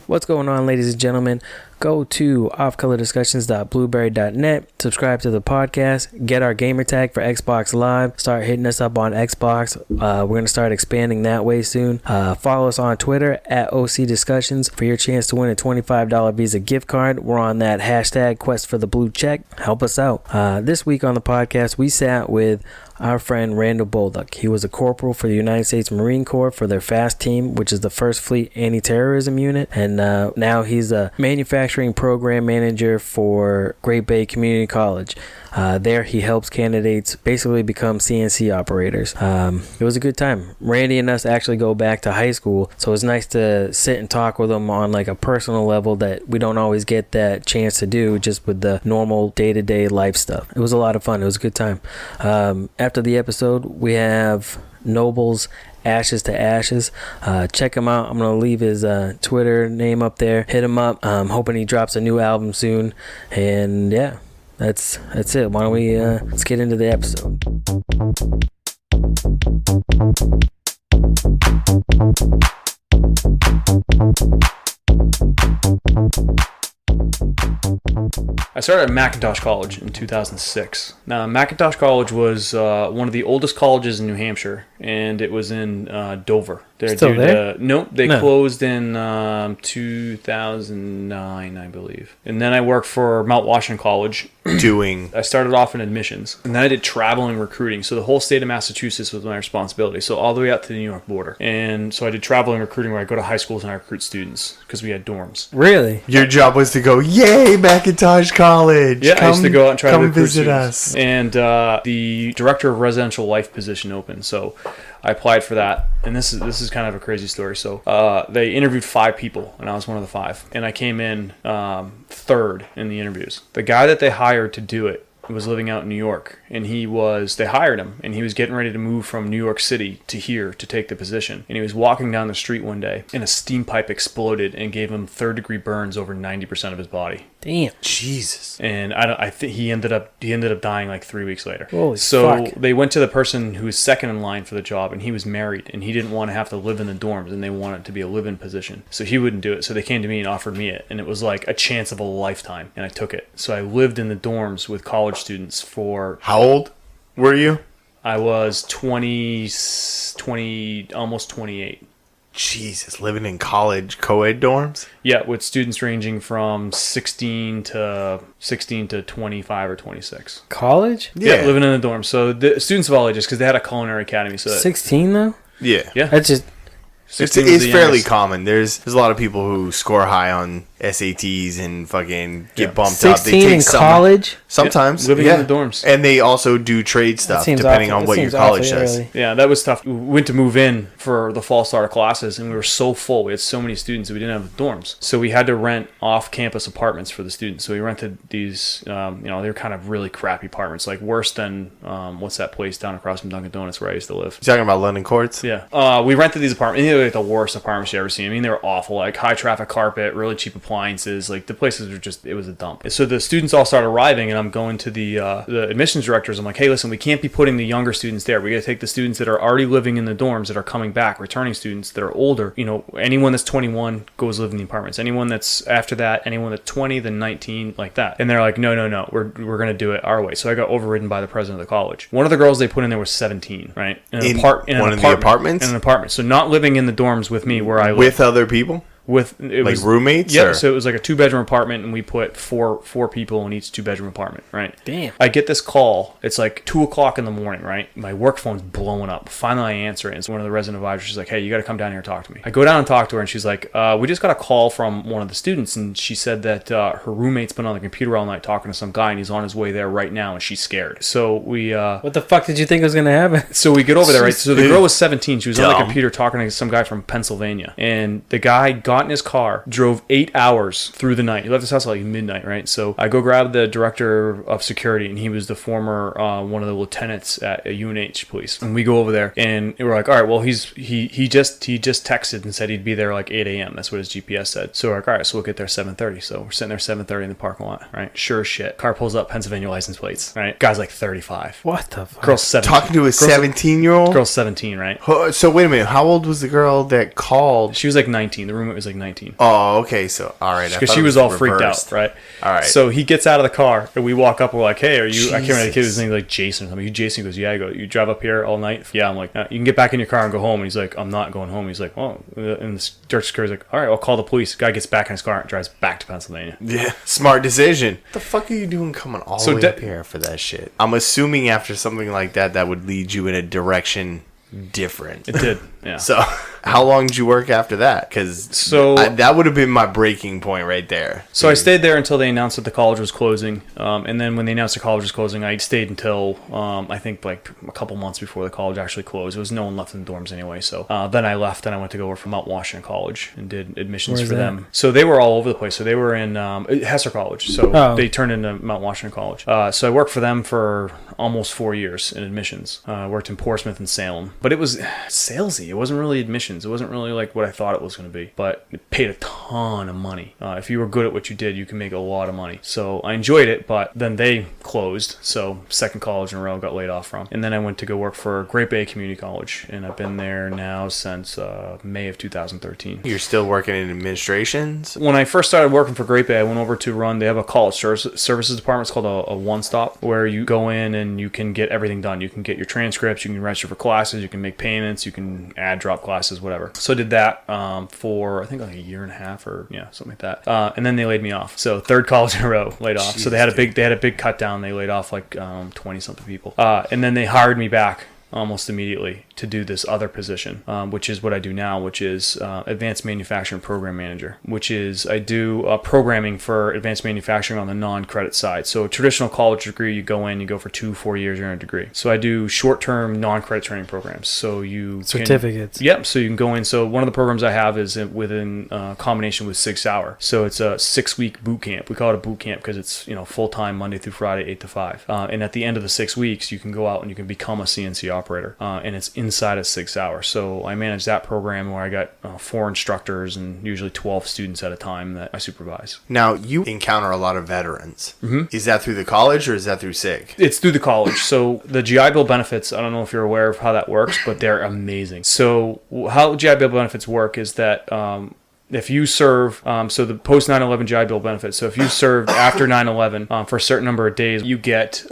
What's going on, ladies and gentlemen? Go to offcolordiscussions.blueberry.net, subscribe to the podcast, get our gamer tag for Xbox Live, start hitting us up on Xbox. We're going to start expanding that way soon. Follow us on Twitter at OC Discussions for your chance to win a $25 Visa gift card. We're on that hashtag quest for the blue check. Help us out. This week on the podcast, we sat with our friend Randy Bolduc. He was a corporal for the United States Marine Corps for their FAST team, which is the First Fleet Anti-Terrorism Unit, and now he's a manufacturing program manager for Great Bay Community College. There he helps candidates basically become CNC operators. It was a good time. Randy and us actually go back to high school, so it's nice to sit and talk with him on like a personal level that we don't always get that chance to do just with the normal day-to-day life stuff. It was a lot of fun. It was a good time. After the episode, we have Knowble's Ashes to Ashes. Check him out. I'm gonna leave his Twitter name up there. Hit him up. Hoping he drops a new album soon. And yeah, that's it. Why don't we let's get into the episode. I started at McIntosh College in 2006. Now, McIntosh College was one of the oldest colleges in New Hampshire, and it was in Dover. Still there? No, they closed in 2009, I believe. And then I worked for Mount Washington College. I started off in admissions, and then I did traveling recruiting. So the whole state of Massachusetts was my responsibility. So all the way out to the New York border. And so I did traveling recruiting where I go to high schools and I recruit students because we had dorms. Really? Your job was to go, yay, McIntosh College. Yeah, I used to go out and try to recruit visit students. us. And the director of residential life position opened. So I applied for that, and this is kind of a crazy story. So they interviewed 5 people, and I was one of the 5, and I came in third in the interviews. The guy that they hired to do it was living out in New York, and they hired him, and he was getting ready to move from New York City to here to take the position. And he was walking down the street one day, and a steam pipe exploded and gave him third-degree burns over 90% of his body. Damn. Jesus. And I think he ended up dying like 3 weeks later. Holy so fuck. They went to the person who was second in line for the job, and he was married, and he didn't want to have to live in the dorms, and they wanted it to be a live-in position. So he wouldn't do it. So they came to me and offered me it, and it was like a chance of a lifetime, and I took it. So I lived in the dorms with college students for... How old were you? I was 20, almost 28. Jesus, living in college co-ed dorms? Yeah, with students ranging from 16 to 25 or 26. College? Yeah, living in the dorm. So the students of all ages, because they had a culinary academy. So 16 though? Yeah. That's just... It's fairly common. There's a lot of people who score high on SATs and fucking get bumped up. 16 in college? Sometimes. Living in the dorms. And they also do trade stuff depending on what your college does. Yeah, that was tough. We went to move in for the fall start of classes, and we were so full. We had so many students that we didn't have dorms. So we had to rent off-campus apartments for the students. So we rented these, they're kind of really crappy apartments, like worse than, what's that place down across from Dunkin' Donuts where I used to live? You talking about London Courts? Yeah. We rented these apartments. They were like the worst apartments you ever seen. I mean, they were awful. Like high traffic carpet, really cheap appliances. Like the places were just, it was a dump. So the students all started arriving, and I'm going to the admissions directors. I'm like, hey, listen, we can't be putting the younger students there. We got to take the students that are already living in the dorms that are coming back, returning students that are older. Anyone that's 21 goes live in the apartments. Anyone that's after that, anyone that's 20, then 19, like that. And they're like, no, we're going to do it our way. So I got overridden by the president of the college. One of the girls they put in there was 17, right? In the apartments? In an apartment. So not living in the dorms with me where I live. With other people? with roommates? Yeah, so it was like a 2-bedroom apartment, and we put four people in each 2-bedroom apartment, right? Damn. I get this call. It's like 2 o'clock in the morning, right? My work phone's blowing up. Finally, I answer it. And it's one of the resident advisors. She's like, hey, you got to come down here and talk to me. I go down and talk to her, and she's like, we just got a call from one of the students, and she said that her roommate's been on the computer all night talking to some guy, and he's on his way there right now, and she's scared. So we... what the fuck did you think was going to happen? So we get over there, right? So the girl was 17. She was on the computer talking to some guy from Pennsylvania, and the guy got in his car, drove 8 hours through the night. He left his house at like midnight, right? So I go grab the director of security, and he was the former one of the lieutenants at UNH police. And we go over there, and we're like, all right, well, he just texted and said he'd be there like 8 a.m. That's what his GPS said. So we're like, all right, so we'll get there 7:30. So we're sitting there 7:30 in the parking lot, right? Sure as shit. Car pulls up, Pennsylvania license plates, right? Guy's like 35. What the fuck? Girl's 17. Talking to a 17-year-old? Girl's 17, right? So wait a minute. How old was the girl that called? She was like 19. The roommate was was like 19. Oh, okay. So, all right. Because she was all freaked out, right? All right. So he gets out of the car, and we walk up. We're like, "Hey, are you?" I can't remember the kid's name, like Jason or something. You Jason? He goes, "Yeah." I go, "You drive up here all night?" Yeah. I'm like, "You can get back in your car and go home." And he's like, "I'm not going home." He's like, "Oh," and the church security's like, "All right, I'll call the police." Guy gets back in his car and drives back to Pennsylvania. Yeah, smart decision. What the fuck are you doing coming all the way up here for that shit? I'm assuming after something like that, that would lead you in a direction different. It did, yeah. So, how long did you work after that? Because that would have been my breaking point right there. So I stayed there until they announced that the college was closing, and then when they announced the college was closing, I stayed until I think like a couple months before the college actually closed. There was no one left in the dorms anyway. So then I left and I went to go work for Mount Washington College and did admissions for them. So they were all over the place. So they were in Hesser College. So they turned into Mount Washington College. So I worked for them for almost 4 years in admissions. I worked in Portsmouth and Salem, but it was salesy. It wasn't really admissions. It wasn't really like what I thought it was going to be, but it paid a ton of money. If you were good at what you did, you can make a lot of money. So I enjoyed it, but then they closed. So second college in a row got laid off from. And then I went to go work for Great Bay Community College, and I've been there now since May of 2013. You're still working in administrations? When I first started working for Great Bay, I went over to run, they have a college services department. It's called a one-stop, where you go in and you can get everything done. You can get your transcripts, you can register for classes, you can make payments, you can add, drop classes, whatever. So I did that for I think like a year and a half or something like that. And then they laid me off. So third college in a row laid off. So they had a big cut down. They laid off like 20 something people. And then they hired me back almost immediately to do this other position, which is what I do now, which is Advanced Manufacturing Program Manager, which is I do programming for advanced manufacturing on the non-credit side. So a traditional college degree, you go in, you go for 2-4 years, you're in a degree. So I do short-term non-credit training programs. So you certificates. Yep. So you can go in. So one of the programs I have is within combination with 6 Hour. So it's a 6-week boot camp. We call it a boot camp because it's full-time Monday through Friday, 8 to 5. And at the end of the 6 weeks, you can go out and you can become a CNC operator. And it's inside of 6 Hour. So I manage that program where I got 4 instructors and usually 12 students at a time that I supervise. Now, you encounter a lot of veterans. Mm-hmm. Is that through the college or is that through SIG? It's through the college. So the GI Bill benefits, I don't know if you're aware of how that works, but they're amazing. So how GI Bill benefits work is that if you serve, so the post 9/11 GI Bill benefits, so if you served after 9/11 for a certain number of days, you get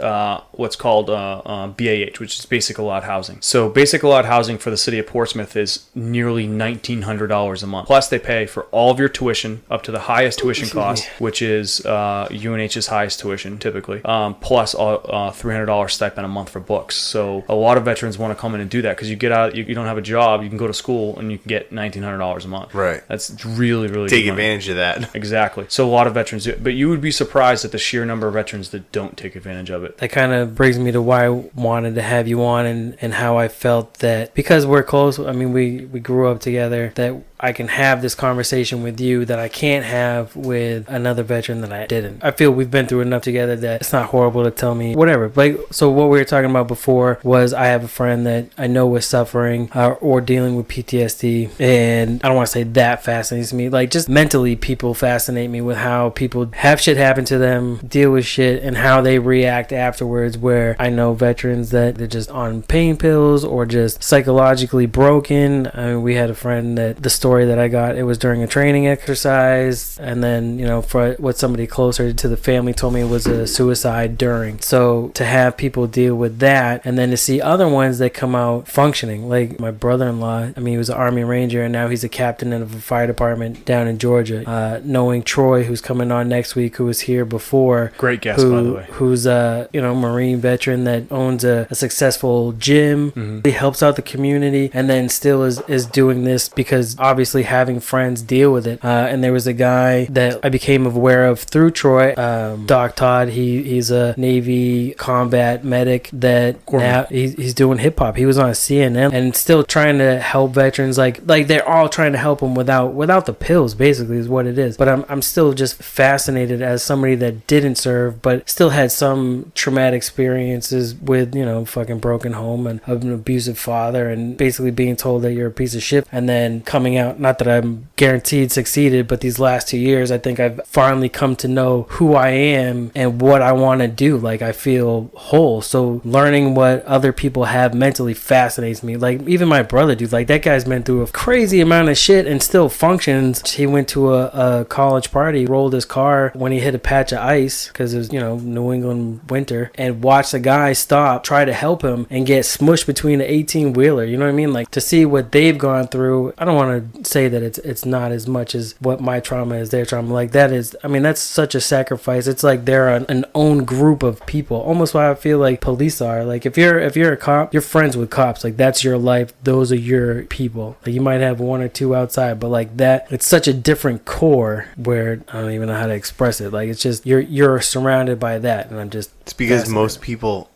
what's called BAH, which is basic allowed housing. So basic allowed housing for the city of Portsmouth is nearly $1,900 a month. Plus they pay for all of your tuition up to the highest tuition cost, which is UNH's highest tuition typically, plus $300 stipend a month for books. So a lot of veterans want to come in and do that because you get out, you don't have a job, you can go to school and you can get $1,900 a month. Right. That's really take advantage of that. Exactly. So a lot of veterans do it, but you would be surprised at the sheer number of veterans that don't take advantage of it. That kind of brings me to why I wanted to have you on and how I felt that because we're close, I mean we grew up together, that I can have this conversation with you that I can't have with another veteran that I didn't. I feel we've been through enough together that it's not horrible to tell me whatever. Like, so what we were talking about before was I have a friend that I know was suffering or dealing with PTSD, and I don't want to say that fascinates me. Like, just mentally, people fascinate me with how people have shit happen to them, deal with shit, and how they react afterwards, where I know veterans that they're just on pain pills or just psychologically broken. I mean, we had a friend that the story that I got, it was during a training exercise, and then for what somebody closer to the family told me it was a suicide during. So to have people deal with that, and then to see other ones that come out functioning, like my brother-in-law, I mean, he was an Army Ranger and now he's a captain of a fire department down in Georgia. Knowing Troy, who's coming on next week, who was here before, great guest by the way, who's a Marine veteran that owns a successful gym. Mm-hmm. He helps out the community and then still is doing this because obviously having friends deal with it. And there was a guy that I became aware of through Troy, Doc Todd. He's a Navy combat medic that Corporal. Now he's doing hip hop. He was on CNN and still trying to help veterans. Like they're all trying to help them without the pills, basically is what it is. But I'm still just fascinated as somebody that didn't serve but still had some traumatic experiences with fucking broken home and an abusive father and basically being told that you're a piece of shit and then coming out now, not that I'm guaranteed succeeded, but these last 2 years, I think I've finally come to know who I am and what I want to do. Like, I feel whole. So learning what other people have mentally fascinates me. Like, even my brother, dude, like, that guy's been through a crazy amount of shit and still functions. He went to a college party, rolled his car when he hit a patch of ice because it was, New England winter, and watched a guy stop, try to help him, and get smushed between an 18-wheeler. You know what I mean? Like, to see what they've gone through, I don't want to say that it's not as much as what my trauma is, their trauma. Like, that is, I mean, that's such a sacrifice. It's like they're an own group of people, almost why I feel like police are. Like, if you're a cop, you're friends with cops. Like, that's your life. Those are your people. Like, you might have one or two outside, but like that, it's such a different core where I don't even know how to express it. Like, it's just you're surrounded by that, and I'm just. It's because most people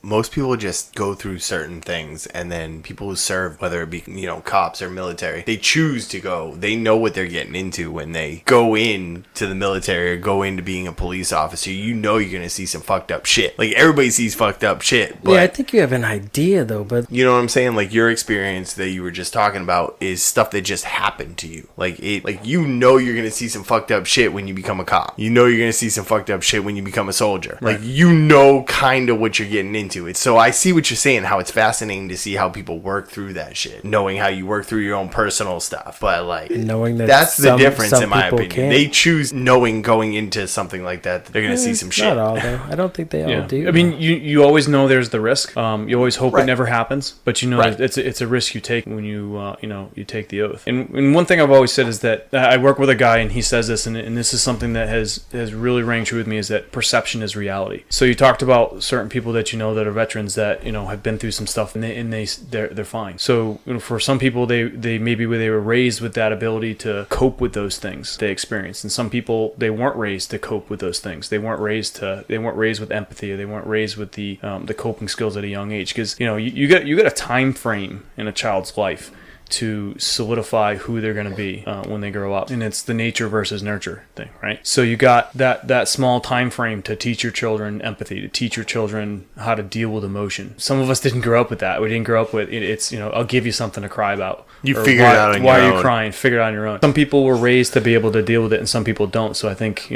just go through certain things, and then people who serve, whether it be cops or military, they choose to go. They know what they're getting into when they go in to the military or go into being a police officer. You're gonna see some fucked up shit. Like, everybody sees fucked up shit. But, yeah, I think you have an idea though, but you know what I'm saying? Like, your experience that you were just talking about is stuff that just happened to you. Like, you're gonna see some fucked up shit when you become a cop. You're gonna see some fucked up shit when you become a soldier. Right. Like, kind of what you're getting into. So I see what you're saying, how it's fascinating to see how people work through that shit, knowing how you work through your own personal stuff. But like, knowing that's the difference in my opinion. Can't. They choose knowing going into something like that they're gonna see some shit. Not all though. I don't think they all do. I mean, you always know there's the risk. You always hope it never happens, but it's a risk you take when you take the oath. And one thing I've always said is that I work with a guy, and he says this, and this is something that has really rang true with me, is that perception is reality. So you talked about certain people that that are veterans that have been through some stuff, and they're fine. So for some people, they maybe they were raised with that ability to cope with those things they experienced, and some people they weren't raised to cope with those things. They weren't raised with empathy, or they weren't raised with the coping skills at a young age, because you get a time frame in a child's life to solidify who they're going to be when they grow up, and it's the nature versus nurture thing, right? So you got that small time frame to teach your children empathy, to teach your children how to deal with emotion. Some of us didn't grow up with that. We didn't grow up with it's I'll give you something to cry about. You figure it out on your own. Why are you crying? Figure it out on your own. Some people were raised to be able to deal with it, and some people don't. So I think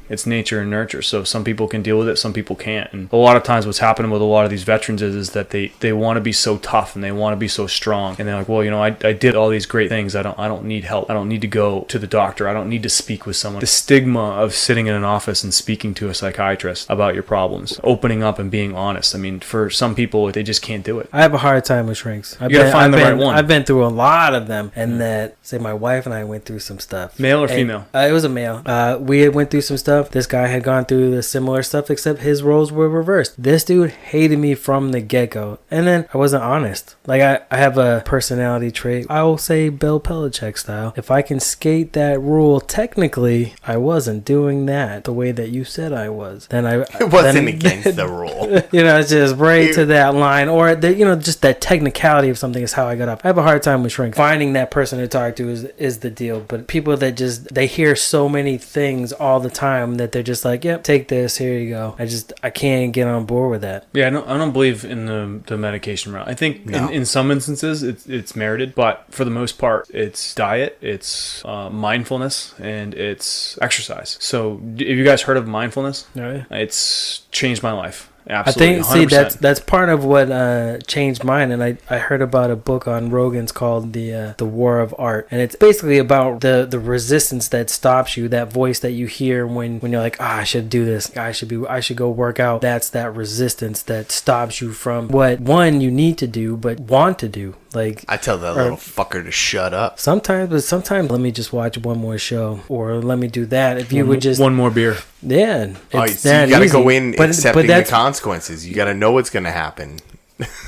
it's nature and nurture. So some people can deal with it, some people can't. And a lot of times what's happening with a lot of these veterans is that they want to be so tough, and they want to be so strong, and they're like, well, I did all these great things. I don't need help. I don't need to go to the doctor. I don't need to speak with someone. The stigma of sitting in an office and speaking to a psychiatrist about your problems, opening up and being honest. I mean, for some people, they just can't do it. I have a hard time with shrinks. You gotta find the right one. I've been through a lot of them, and say my wife and I went through some stuff. Male or female? It was a male. We had went through some stuff. This guy had gone through the similar stuff, except his roles were reversed. This dude hated me from the get-go, and then I wasn't honest. Like, I have a personality trait. I will say Bill Belichick style. If I can skate that rule, technically, I wasn't doing that the way that you said I was. Then it wasn't against the rule. It's just right to that line, or just that technicality of something is how I got up. I have a hard time with shrink. Finding that person to talk to is the deal. But people that they hear so many things all the time that they're just like, yep, take this, here you go. I can't get on board with that. Yeah, I don't believe in the medication route. I think in some instances it's merited, but for the most part, it's diet, it's mindfulness, and it's exercise. So have you guys heard of mindfulness? Yeah. It's changed my life. Absolutely, I think 100%. that's part of what changed mine, and I heard about a book on Rogan's called the War of Art, and it's basically about the resistance that stops you, that voice that you hear when you're like, I should do this, I should go work out. That's that resistance that stops you from what you need to do but want to do. Like, I tell that little fucker to shut up. Sometimes let me just watch one more show, or let me do that. If you would just one more beer. Yeah, it's you got to go in accepting the consequences. You got to know what's going to happen.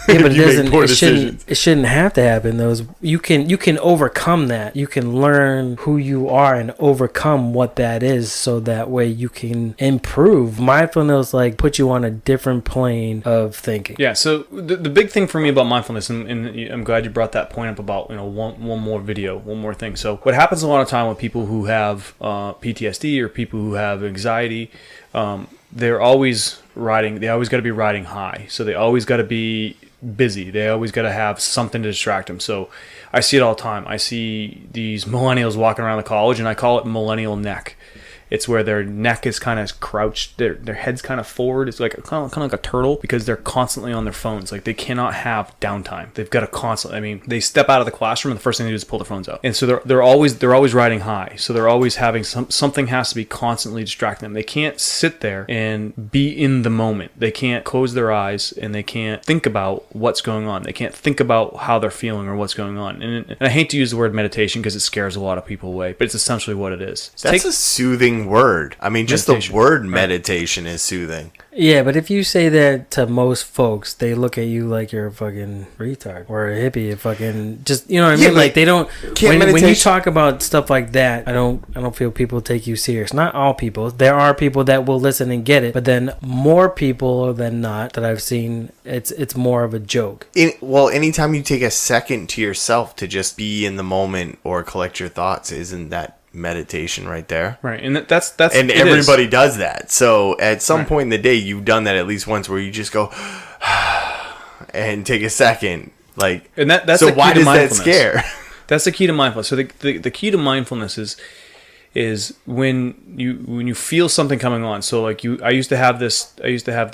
Yeah, but it shouldn't have to happen. You can overcome that. You can learn who you are and overcome what that is, so that way you can improve. Mindfulness put you on a different plane of thinking. Yeah. So the big thing for me about mindfulness, and I'm glad you brought that point up about one more video, one more thing. So what happens a lot of time with people who have PTSD or people who have anxiety, they're always riding. They always got to be riding high. So they always got to be busy. They always got to have something to distract them. So I see it all the time. I see these millennials walking around the college, and I call it millennial neck. It's where their neck is kind of crouched, their head's kind of forward. It's like kind of like a turtle, because they're constantly on their phones. Like, they cannot have downtime. They've got to constantly. I mean, they step out of the classroom, and the first thing they do is pull their phones out. And so they're always riding high. So they're always having something has to be constantly distracting them. They can't sit there and be in the moment. They can't close their eyes, and they can't think about what's going on. They can't think about how they're feeling or what's going on. And I hate to use the word meditation because it scares a lot of people away, but it's essentially what it is. That's a soothing word. I mean, just meditation. The word meditation is soothing. Yeah, but if you say that to most folks, they look at you like you're a fucking retard or a hippie, fucking just, you know what I mean? Like, they don't. When you talk about stuff like that, I don't feel people take you serious. Not all people. There are people that will listen and get it, but then more people than not that I've seen, it's more of a joke. Anytime you take a second to yourself to just be in the moment or collect your thoughts, isn't that meditation right there? Right. And that's and everybody does that. So at some point in the day, you've done that at least once, where you just go and take a second. Like, and that's so why does that scare? That's the key to mindfulness. So the key to mindfulness is when you feel something coming on. So like I used to have this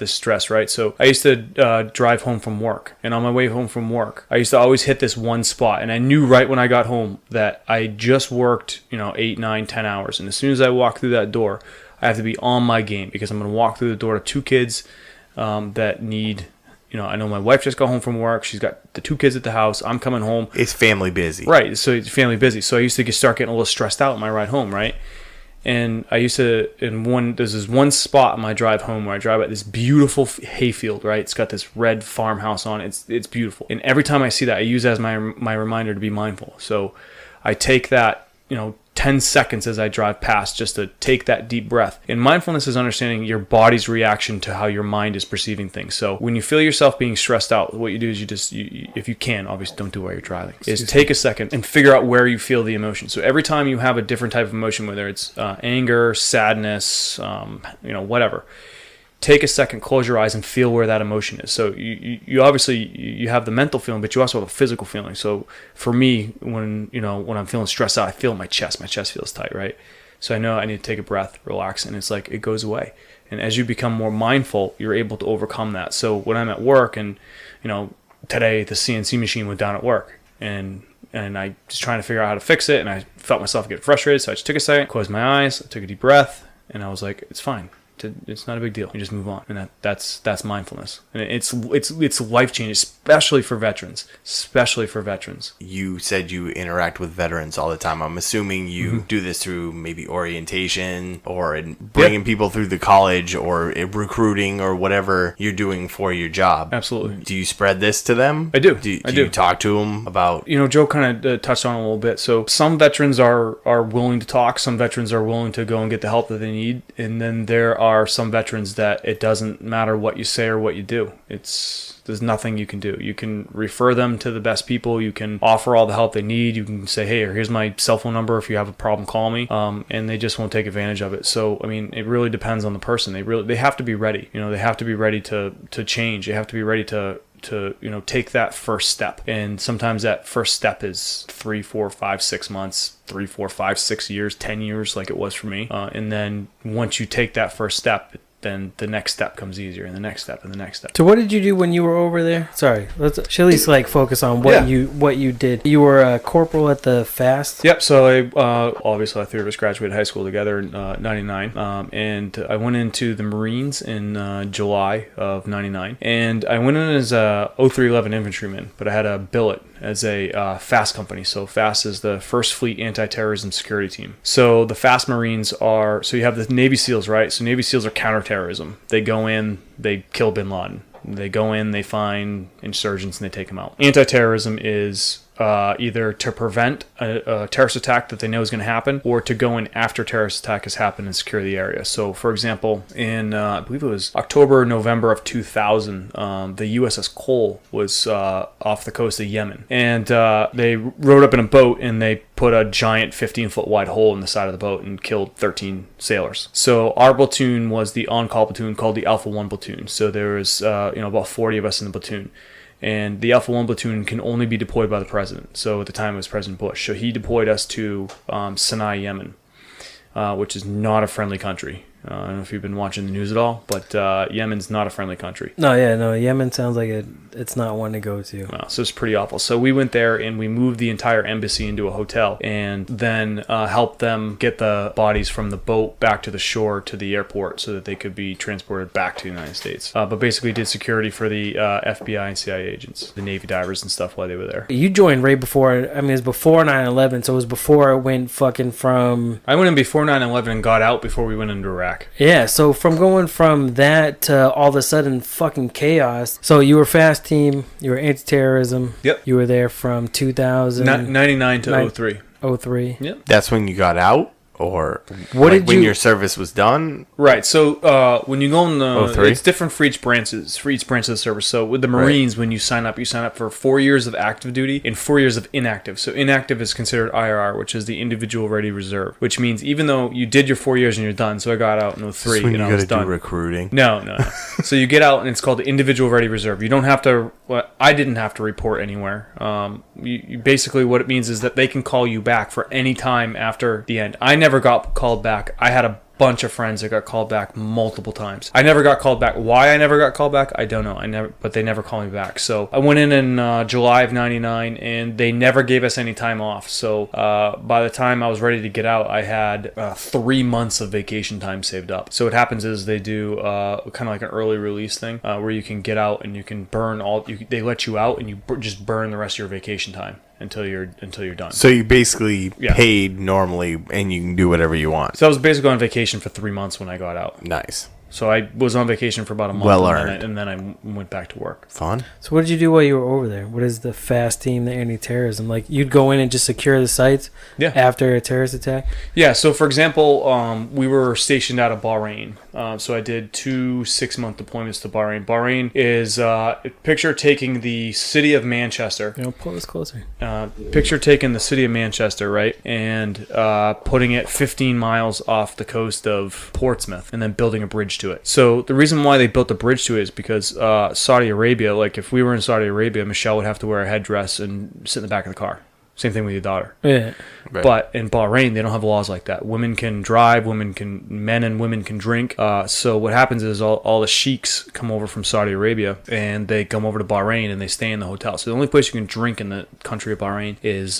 stress, right? So I used to drive home from work, and on my way home from work, I used to always hit this one spot, and I knew right when I got home that I just worked 8, 9, 10 hours, and as soon as I walk through that door, I have to be on my game, because I'm going to walk through the door to 2 kids that need. I know my wife just got home from work. She's got the 2 kids at the house. I'm coming home. It's family busy. Right. So it's family busy. So I used to start getting a little stressed out on my ride home, right? And I used to, there's this one spot on my drive home where I drive at this beautiful hayfield, right? It's got this red farmhouse on it. It's beautiful. And every time I see that, I use it as my reminder to be mindful. So I take that, 10 seconds as I drive past, just to take that deep breath. And mindfulness is understanding your body's reaction to how your mind is perceiving things. So when you feel yourself being stressed out, what you do is if you can, obviously don't do it while you're driving, is take a second and figure out where you feel the emotion. So every time you have a different type of emotion, whether it's anger, sadness, whatever, take a second, close your eyes, and feel where that emotion is. So you obviously you have the mental feeling, but you also have a physical feeling. So for me, when I'm feeling stressed out, I feel my chest feels tight, right? So I know I need to take a breath, relax, and it's like it goes away. And as you become more mindful, you're able to overcome that. So when I'm at work, and today the CNC machine went down at work, and I was trying to figure out how to fix it, and I felt myself get frustrated, so I just took a second, closed my eyes, I took a deep breath, and I was like, it's fine. It's not a big deal. You just move on, and that's mindfulness, and it's life changing, especially for veterans. You said you interact with veterans all the time. I'm assuming you do this through maybe orientation or bringing people through the college or recruiting or whatever you're doing for your job. Absolutely. Do you spread this to them? I do. Do you talk to them about? Joe kind of touched on it a little bit. So some veterans are willing to talk. Some veterans are willing to go and get the help that they need, and then there are some veterans that it doesn't matter what you say or what you do. There's nothing you can do. You can refer them to the best people. You can offer all the help they need. You can say, hey, here's my cell phone number. If you have a problem, call me. And they just won't take advantage of it. So, I mean, it really depends on the person. They have to be ready. They have to be ready to change. They have to be ready to take that first step. And sometimes that first step is 3, 4, 5, 6 months, 3, 4, 5, 6 years, 10 years, like it was for me. And then once you take that first step, then the next step comes easier, and the next step, and the next step. So what did you do when you were over there? Sorry, let's at least focus on what you did. You were a corporal at the FAST? Yep. So I obviously the three of us graduated high school together in 99, and I went into the Marines in July of 99, and I went in as a 0311 infantryman, but I had a billet as a FAST company. So FAST is the First Fleet Anti-Terrorism Security Team. So the FAST Marines so you have the Navy SEALs, right? So Navy SEALs are counterterrorism. They go in, they kill bin Laden. They go in, they find insurgents, and they take them out. Anti-terrorism is either to prevent a terrorist attack that they know is going to happen, or to go in after a terrorist attack has happened and secure the area. So, for example, in I believe it was October, November of 2000, the USS Cole was off the coast of Yemen, and they rode up in a boat and they put a giant 15-foot wide hole in the side of the boat and killed 13 sailors. So our platoon was the on-call platoon called the Alpha 1 platoon. So there was about 40 of us in the platoon. And the Alpha 1 platoon can only be deployed by the president. So at the time it was President Bush. So he deployed us to Sinai, Yemen, which is not a friendly country. I don't know if you've been watching the news at all, but Yemen's not a friendly country. No, Yemen sounds like it's not one to go to. So it's pretty awful. So we went there and we moved the entire embassy into a hotel and then helped them get the bodies from the boat back to the shore to the airport so that they could be transported back to the United States. But basically did security for the FBI and CIA agents, the Navy divers and stuff while they were there. You joined right before, it was before 9/11, so it was before it went fucking from... I went in before 9/11 and got out before we went into Iraq. Yeah, so from going from that to all of a sudden fucking chaos. So you were fast team, you were anti-terrorism. Yep. You were there from 2000... 99 to 03. 03. Yep. That's when you got out? Or when your service was done? Right. So when you go in the... 03? It's different for each branch of the service. So with the Marines, when you sign up for 4 years of active duty and 4 years of inactive. So inactive is considered IRR, which is the Individual Ready Reserve, which means even though you did your 4 years and you're done, so I got out in 03 and I was done. Do recruiting? No. So you get out and it's called the Individual Ready Reserve. You don't have to... Well, I didn't have to report anywhere. You basically, what it means is that they can call you back for any time after the end. I never got called back. I had a bunch of friends that got called back multiple times. I never got called back. Why I never got called back, I don't know. But they never called me back. So I went in July of 99 and they never gave us any time off. So by the time I was ready to get out, I had 3 months of vacation time saved up. So what happens is they do kind of like an early release thing where you can get out and you can burn they let you out and you just burn the rest of your vacation time until you're done. So you basically paid normally and you can do whatever you want. So I was basically on vacation for 3 months when I got out. Nice. So I was on vacation for about a month. Well earned. And then I went back to work. Fun. So what did you do while you were over there? What is the fast team, the anti-terrorism? Like you'd go in and just secure the sites after a terrorist attack? Yeah. So for example, we were stationed out of Bahrain. So I did 2 6-month deployments to Bahrain. Bahrain is picture taking the city of Manchester. Pull this closer. Picture taking the city of Manchester, right, and putting it 15 miles off the coast of Portsmouth, and then building a bridge to it. So the reason why they built the bridge to it is because Saudi Arabia, like if we were in Saudi Arabia, Michelle would have to wear a headdress and sit in the back of the car. Same thing with your daughter. Yeah. Right. But in Bahrain, they don't have laws like that. Women can drive, men and women can drink. So what happens is all the sheiks come over from Saudi Arabia and they come over to Bahrain and they stay in the hotel. So the only place you can drink in the country of Bahrain is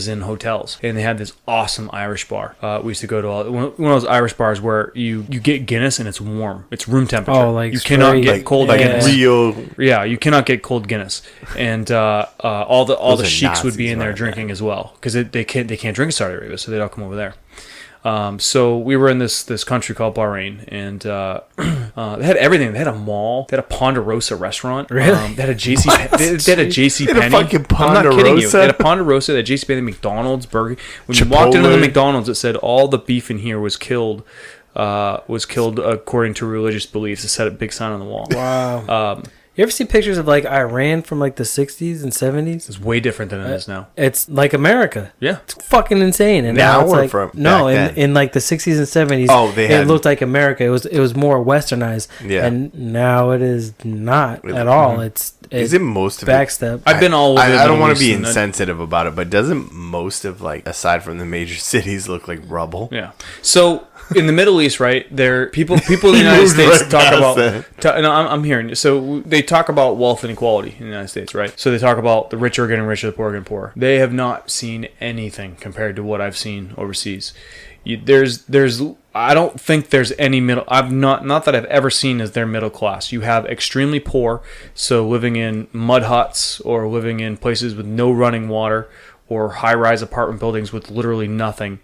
in hotels. And they had this awesome Irish bar. We used to go to one of those Irish bars where you get Guinness and it's warm. It's room temperature. Oh, like you cannot get cold Guinness. Real. Yeah, you cannot get cold Guinness. And all the sheiks would be in there right drinking as well because they can't drink in Saudi Arabia, so they'd all come over there. So we were in this country called Bahrain, and they had everything. They had a mall. They had a Ponderosa restaurant. Really? They had a JC. They had a JC Penney. fucking I'm not kidding you. Ponderosa? They had a Ponderosa. They had JC Penney, McDonald's, Burger. When you walked into the McDonald's, it said all the beef in here was killed. According to religious beliefs. It said a big sign on the wall. Wow. You ever see pictures of like Iran from like the 60s and 70s? It's way different than it is now. It's like America. Yeah. It's fucking insane. And Now it's or like, from no, back then? in like the 60s and 70s, it looked like America. It was more westernized. Yeah. And now it is not at all. Isn't most of backstep. I've been all over. I don't want to be insensitive about it, but doesn't most of like aside from the major cities look like rubble? Yeah. So in the Middle East, right? There people in the United States talk about. No, I'm hearing. So they talk about wealth inequality in the United States, right? So they talk about the rich are getting richer, the poor are getting poorer. They have not seen anything compared to what I've seen overseas. I don't think there's any middle. I've not that I've ever seen as their middle class. You have extremely poor, so living in mud huts or living in places with no running water or high-rise apartment buildings with literally nothing,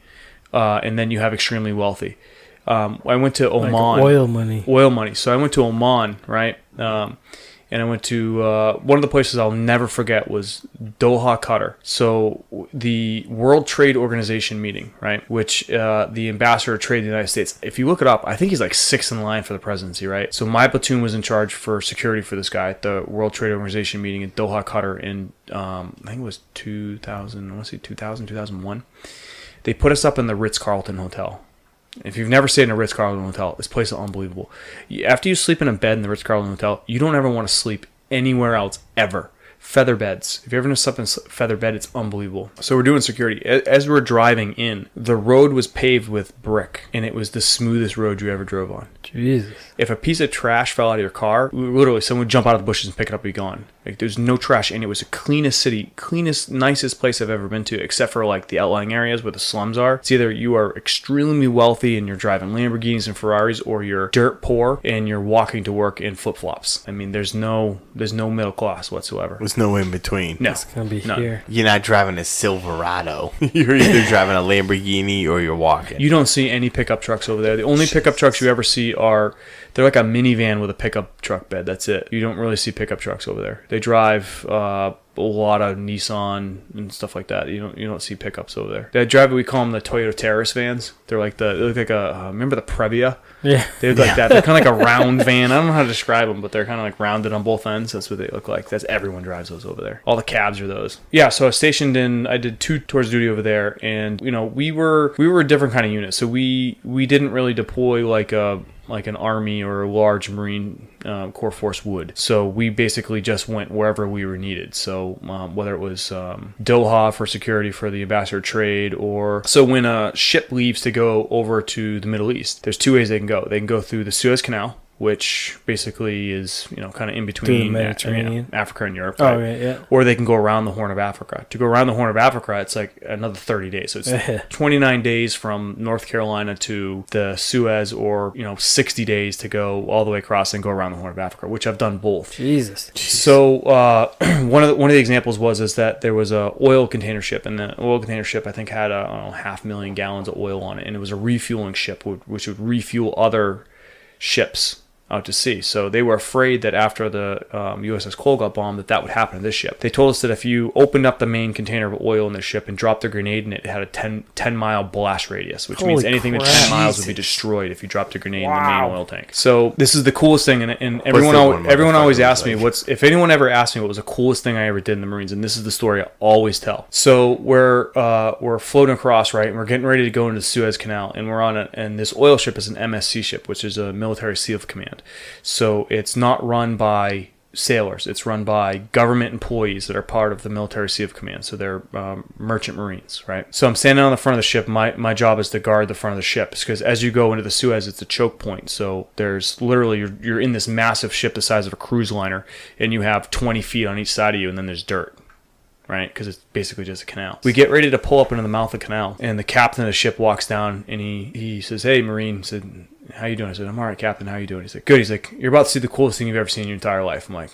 and then you have extremely wealthy. I went to Oman. Like oil money. So I went to Oman, right? And I went to one of the places I'll never forget was Doha, Qatar. So the World Trade Organization meeting, right, which the ambassador of trade in the United States, if you look it up, I think he's like 6th in line for the presidency, right? So my platoon was in charge for security for this guy at the World Trade Organization meeting in Doha, Qatar in, I think it was 2001. They put us up in the Ritz-Carlton Hotel. If you've never stayed in a Ritz-Carlton hotel, this place is unbelievable. After you sleep in a bed in the Ritz-Carlton hotel, you don't ever want to sleep anywhere else ever. Feather beds. If you ever know something feather bed, it's unbelievable. So we're doing security. As we're driving in, the road was paved with brick, and it was the smoothest road you ever drove on. Jesus. If a piece of trash fell out of your car, literally someone would jump out of the bushes and pick it up and be gone. Like, there's no trash, and it was the cleanest city, cleanest, nicest place I've ever been to, except for like the outlying areas where the slums are. It's either you are extremely wealthy and you're driving Lamborghinis and Ferraris, or you're dirt poor and you're walking to work in flip-flops. I mean, there's no middle class whatsoever. There's no in between. No, It's gonna be none. here. You're not driving a Silverado. You're either driving a Lamborghini or you're walking. You don't see any pickup trucks over there. The only pickup trucks you ever see they're like a minivan with a pickup truck bed. That's it. You don't really see pickup trucks over there. They drive a lot of Nissan and stuff like that. You don't see pickups over there. They drive, we call them the Toyota terrorist vans. They look like remember the Previa? Yeah. They look like that. They're kind of like a round van. I don't know how to describe them, but they're kind of like rounded on both ends. That's what they look like. Everyone drives those over there. All the cabs are those. Yeah, so I did 2 tours of duty over there, and we were a different kind of unit. So we didn't really deploy like an army or a large Marine Corps force would. So we basically just went wherever we were needed. So whether it was Doha for security for the ambassador of trade, or so when a ship leaves to go over to the Middle East, there's 2 ways they can go. They can go through the Suez Canal, which basically is kind of in between Africa and Europe. Right? Oh, yeah. Or they can go around the Horn of Africa. To go around the Horn of Africa, it's like another 30 days. So it's 29 days from North Carolina to the Suez, or 60 days to go all the way across and go around the Horn of Africa, which I've done both. Jesus. So one of the examples is that there was a oil container ship, and the oil container ship I think had 500,000 gallons of oil on it, and it was a refueling ship which would refuel other ships out to sea. So they were afraid that after the USS Cole got bombed, that would happen to this ship. They told us that if you opened up the main container of oil in the ship and dropped a grenade in it, it had a 10-mile blast radius, which means anything crap. within 10 miles would be destroyed if you dropped a grenade in the main oil tank. So this is the coolest thing, and everyone always asks me if anyone ever asked me what was the coolest thing I ever did in the Marines, and this is the story I always tell. So we're floating across, right, and we're getting ready to go into the Suez Canal, and we're on it, and this oil ship is an MSC ship, which is a military SEAL command. So it's not run by sailors. It's run by government employees that are part of the military SEAL command. So they're merchant Marines, right? So I'm standing on the front of the ship. My job is to guard the front of the ship, because as you go into the Suez, it's a choke point. So there's literally, you're in this massive ship the size of a cruise liner, and you have 20 feet on each side of you, and then there's dirt. Right, because it's basically just a canal. We get ready to pull up into the mouth of the canal, and the captain of the ship walks down, and he says, "Hey, Marine," he said, "How you doing?" I said, "I'm all right, Captain. How you doing?" He's like, "Good." He's like, "You're about to see the coolest thing you've ever seen in your entire life." I'm like,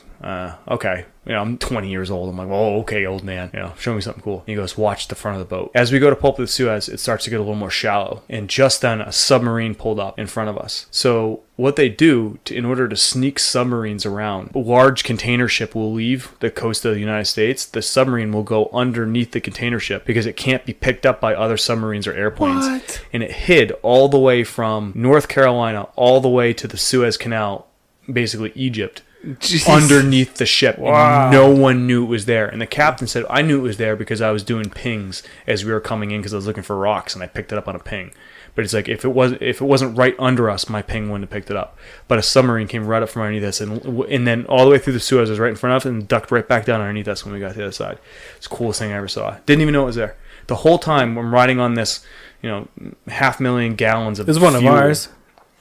"Okay." I'm 20 years old. I'm like, "Oh, okay, old man. Show me something cool." And he goes, "Watch the front of the boat." As we go to pull up to the Suez, it starts to get a little more shallow, and just then a submarine pulled up in front of us. So what they do in order to sneak submarines around, a large container ship will leave the coast of the United States. The submarine will go underneath the container ship because it can't be picked up by other submarines or airplanes. What? And it hid all the way from North Carolina all the way to the Suez Canal, basically Egypt. Jeez. Underneath the ship. Wow. And no one knew it was there. And the captain said, "I knew it was there because I was doing pings as we were coming in, because I was looking for rocks and I picked it up on a ping." But it's like, if it wasn't right under us, my ping wouldn't have picked it up. But a submarine came right up from underneath us, and then all the way through the Suez was right in front of us, and ducked right back down underneath us when we got to the other side. It's the coolest thing I ever saw. Didn't even know it was there. The whole time I'm riding on this, 500,000 gallons of It's one of fuel. ours.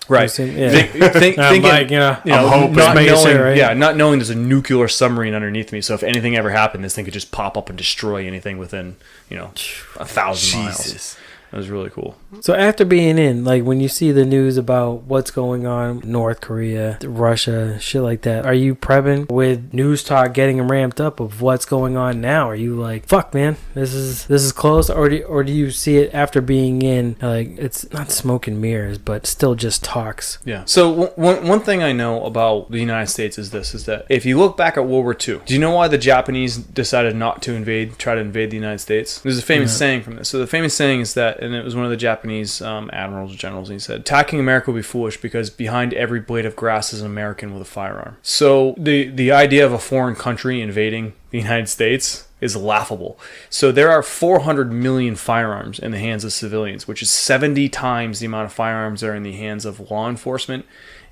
Right. Yeah. Thinking, Mike, not knowing there's a nuclear submarine underneath me. So if anything ever happened, this thing could just pop up and destroy anything within, 1,000 miles. Jesus. It was really cool. So after being in, like, when you see the news about what's going on, North Korea, Russia, shit like that, are you prepping with news talk getting ramped up of what's going on now? Are you like, fuck, man, this is close? Or do you see it after being in, like, it's not smoke and mirrors, but still just talks? Yeah. So one thing I know about the United States is that if you look back at World War II, do you know why the Japanese decided not to try to invade the United States? There's a famous saying from this. So the famous saying is that, and it was one of the Japanese admirals or generals, and he said, "Attacking America will be foolish because behind every blade of grass is an American with a firearm." So the idea of a foreign country invading the United States is laughable. So there are 400 million firearms in the hands of civilians, which is 70 times the amount of firearms that are in the hands of law enforcement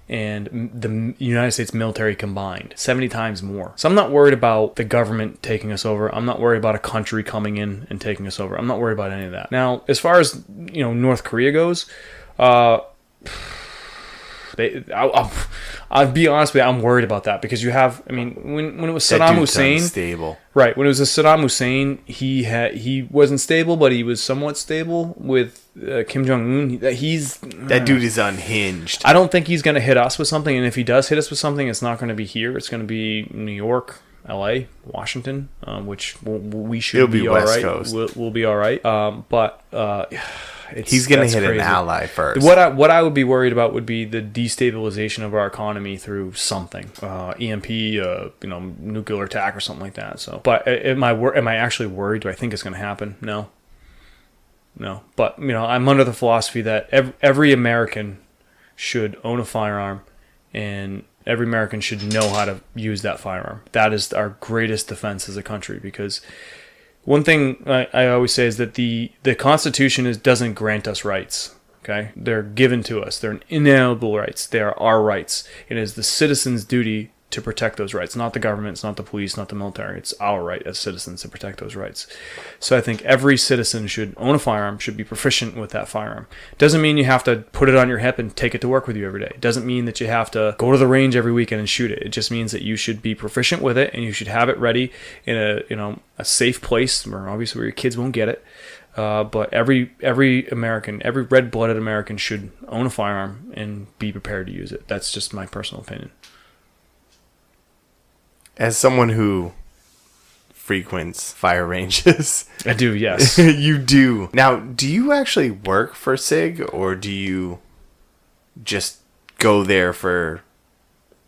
and the United States military combined, 70 times more. So I'm not worried about the government taking us over. I'm not worried about a country coming in and taking us over. I'm not worried about any of that. Now, as far as North Korea goes, I'll be honest with you, I'm worried about that because when it was Saddam Hussein, unstable. Right, when it was a Saddam Hussein, he wasn't stable, but he was somewhat stable. With Kim Jong-un, that dude is unhinged. I don't think he's going to hit us with something, and if he does hit us with something, it's not going to be here. It's going to be New York, LA, Washington, which we should be all right. We'll be all right. He's going to hit an ally first. What I would be worried about would be the destabilization of our economy through something, EMP, nuclear attack or something like that. So, but am I actually worried? Do I think it's going to happen? No. But I'm under the philosophy that every American should own a firearm, and every American should know how to use that firearm. That is our greatest defense as a country, because one thing I always say is that the Constitution doesn't grant us rights. Okay, they're given to us. They're inalienable rights. They are our rights. It is the citizen's duty to protect those rights, not the government, it's not the police, not the military. It's our right as citizens to protect those rights. So I think every citizen should own a firearm, should be proficient with that firearm. Doesn't mean you have to put it on your hip and take it to work with you every day. It doesn't mean that you have to go to the range every weekend and shoot it. It just means that you should be proficient with it, and you should have it ready in a safe place where obviously where your kids won't get it. But every American, every red-blooded American should own a firearm and be prepared to use it. That's just my personal opinion. As someone who frequents fire ranges, I do, yes. You do. Now, do you actually work for SIG, or do you just go there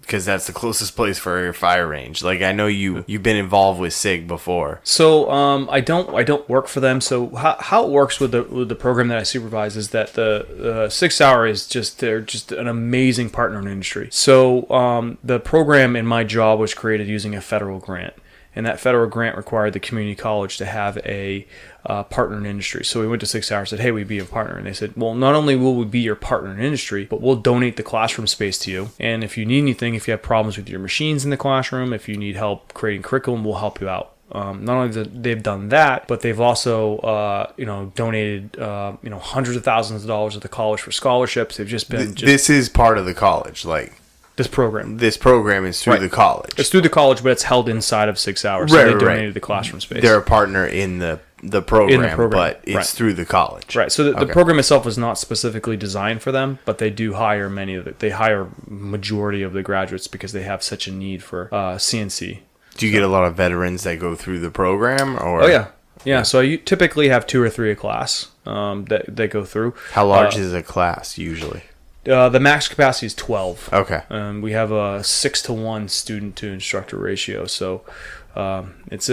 because that's the closest place for your fire range? Like, I know you've been involved with SIG before. So I don't work for them. So how it works with the program that I supervise is that the 6 Hour is they're just an amazing partner in the industry. So the program in my job was created using a federal grant. And that federal grant required the community college to have a partner in industry. So we went to 6 Hour and said, hey, we'd be a partner. And they said, well, not only will we be your partner in industry, but we'll donate the classroom space to you. And if you need anything, if you have problems with your machines in the classroom, if you need help creating curriculum, we'll help you out. Not only they've done that, but they've also, donated, hundreds of thousands of dollars to the college for scholarships. They've just been... This is part of the college, like... This program is through the college. It's through the college, but it's held inside of 6 Hours. So they donated the classroom space. They're a partner in the program, but it's through the college. Right. So the program itself is not specifically designed for them, but they do hire they hire majority of the graduates because they have such a need for CNC. Do you get a lot of veterans that go through the program? Or? Oh, yeah. Yeah, so you typically have 2 or 3 a class that go through. How large is a class usually? The max capacity is 12. Okay. We have a 6-to-1 student to instructor ratio, so it's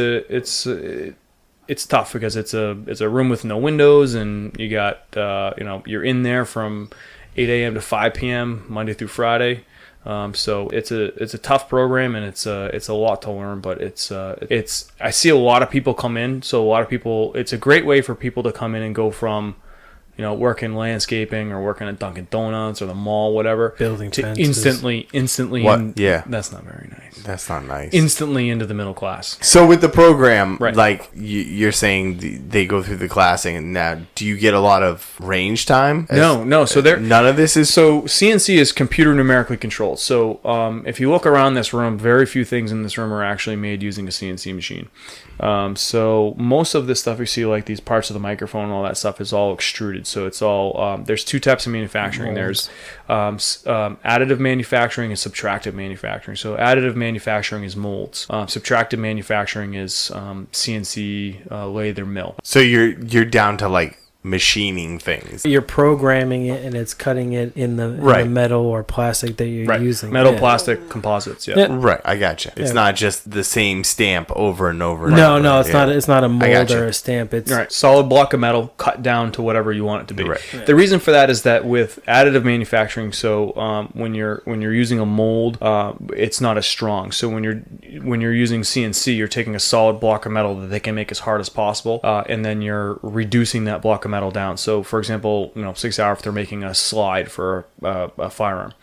tough because it's a room with no windows, and you got you're in there from 8 a.m. to 5 p.m. Monday through Friday. So it's a tough program, and it's a lot to learn, but I see a lot of people come in. So a lot of people, it's a great way for people to come in and go from working landscaping or working at Dunkin' Donuts or the mall, whatever, building to fences. instantly. That's not very nice. That's not nice. Instantly into the middle class. So with the program, right. Like you're saying, they go through the classing, and now do you get a lot of range time? No. So none of this is. So CNC is computer numerically controlled. So if you look around this room, very few things in this room are actually made using a CNC machine. So most of this stuff you see, like these parts of the microphone and all that stuff, is all extruded. So it's all there's 2 types of manufacturing. Molds. There's additive manufacturing and subtractive manufacturing. So additive manufacturing is molds. Subtractive manufacturing is CNC lathe mill. So you're down to like machining things. You're programming it, and it's cutting it in the metal or plastic that you're using. Metal, plastic, composites. Yeah. Right. I gotcha. It's not just the same stamp over and over. No, it's not. It's not a mold or a stamp. It's solid block of metal cut down to whatever you want it to be. Right. The reason for that is that with additive manufacturing, so when you're using a mold, it's not as strong. So when you're using CNC, you're taking a solid block of metal that they can make as hard as possible, and then you're reducing that block of metal down. So for example, 6 Hour, if they're making a slide for a firearm,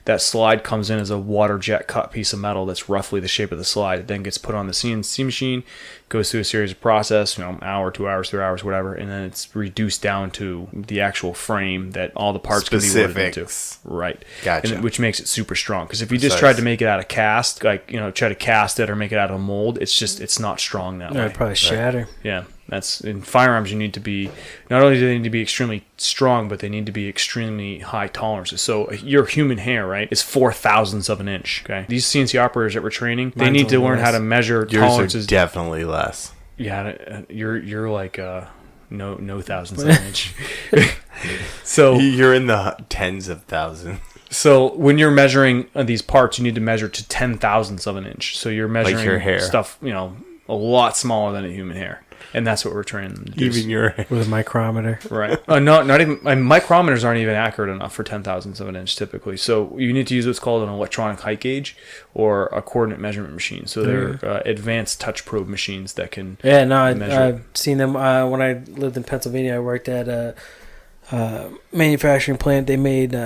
That slide comes in as a water jet cut piece of metal that's roughly the shape of the slide. It then gets put on the CNC machine, goes through a series of process, an hour, 2 hours, 3 hours, whatever, and then it's reduced down to the actual frame that all the parts can be loaded into. Right. Gotcha. And which makes it super strong. Because if you just tried to make it out of cast, try to cast it or make it out of a mold, it's not strong that way. It'd probably shatter. Yeah. That's in firearms. You need to be, not only do they need to be extremely strong, but they need to be extremely high tolerances. So your human hair, right, is 4/1000ths of an inch. Okay, these CNC operators that we're training, they need to learn how to measure tolerances. Yours are definitely less. Yeah, you're like no thousandths of an inch. So you're in the tens of thousands. So when you're measuring these parts, you need to measure to 10,000ths of an inch. So you're measuring like your hair. Stuff, a lot smaller than a human hair. And that's what we're training them to do. Even your with a micrometer, right? Not even micrometers aren't even accurate enough for 10,000ths of an inch typically. So you need to use what's called an electronic height gauge or a coordinate measurement machine. So they're advanced touch probe machines that can measure. I've seen them when I lived in Pennsylvania. I worked at a manufacturing plant. They made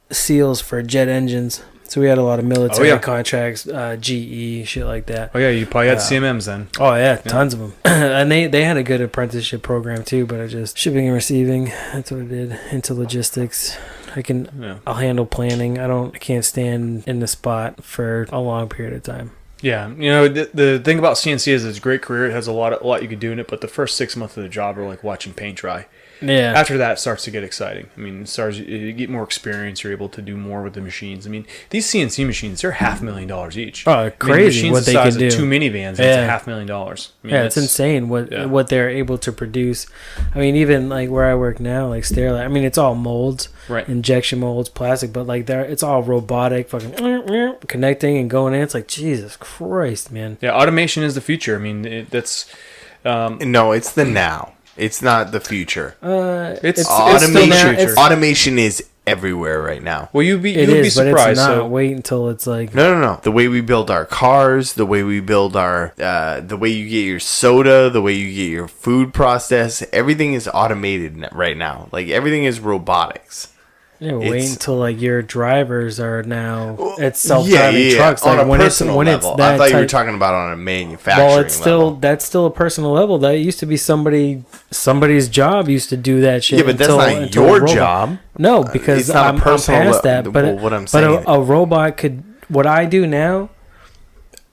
seals for jet engines. So we had a lot of military contracts, GE, shit like that. Oh yeah, you probably had CMMs then. Oh yeah, tons of them. And they had a good apprenticeship program too, but I just shipping and receiving, that's what I did. Into logistics. I'll handle planning. I can't stand in the spot for a long period of time. Yeah, the thing about CNC is it's a great career. It has a lot you can do in it, but the first 6 months of the job are like watching paint dry. Yeah. After that, it starts to get exciting. I mean, you get more experience. You're able to do more with the machines. I mean, these CNC machines, they're $500,000 each. Oh, crazy what they can do. The size of 2 minivans, it's $500,000. I mean, it's insane what they're able to produce. I mean, even like where I work now, like Sterilite. I mean, it's all molds, right? Injection molds, plastic, but like it's all robotic, fucking connecting and going in. It's like Jesus Christ, man. Yeah, automation is the future. I mean, that's no, it's the now. It's not the future. It's automation. Automation is everywhere right now. Well, you'd be surprised. But it's not. Wait until it's like no. The way we build our cars, the way we build our, the way you get your soda, the way you get your food processed, everything is automated right now. Like everything is robotics. Yeah, wait until like your drivers are now it's self-driving trucks. On like, a personal level. I thought you were talking about on a manufacturing level. That's still a personal level. That used to be somebody's job used to do that shit. Yeah, but that's not your job. No, because it's not I'm past that. But what I'm saying, a robot could. What I do now.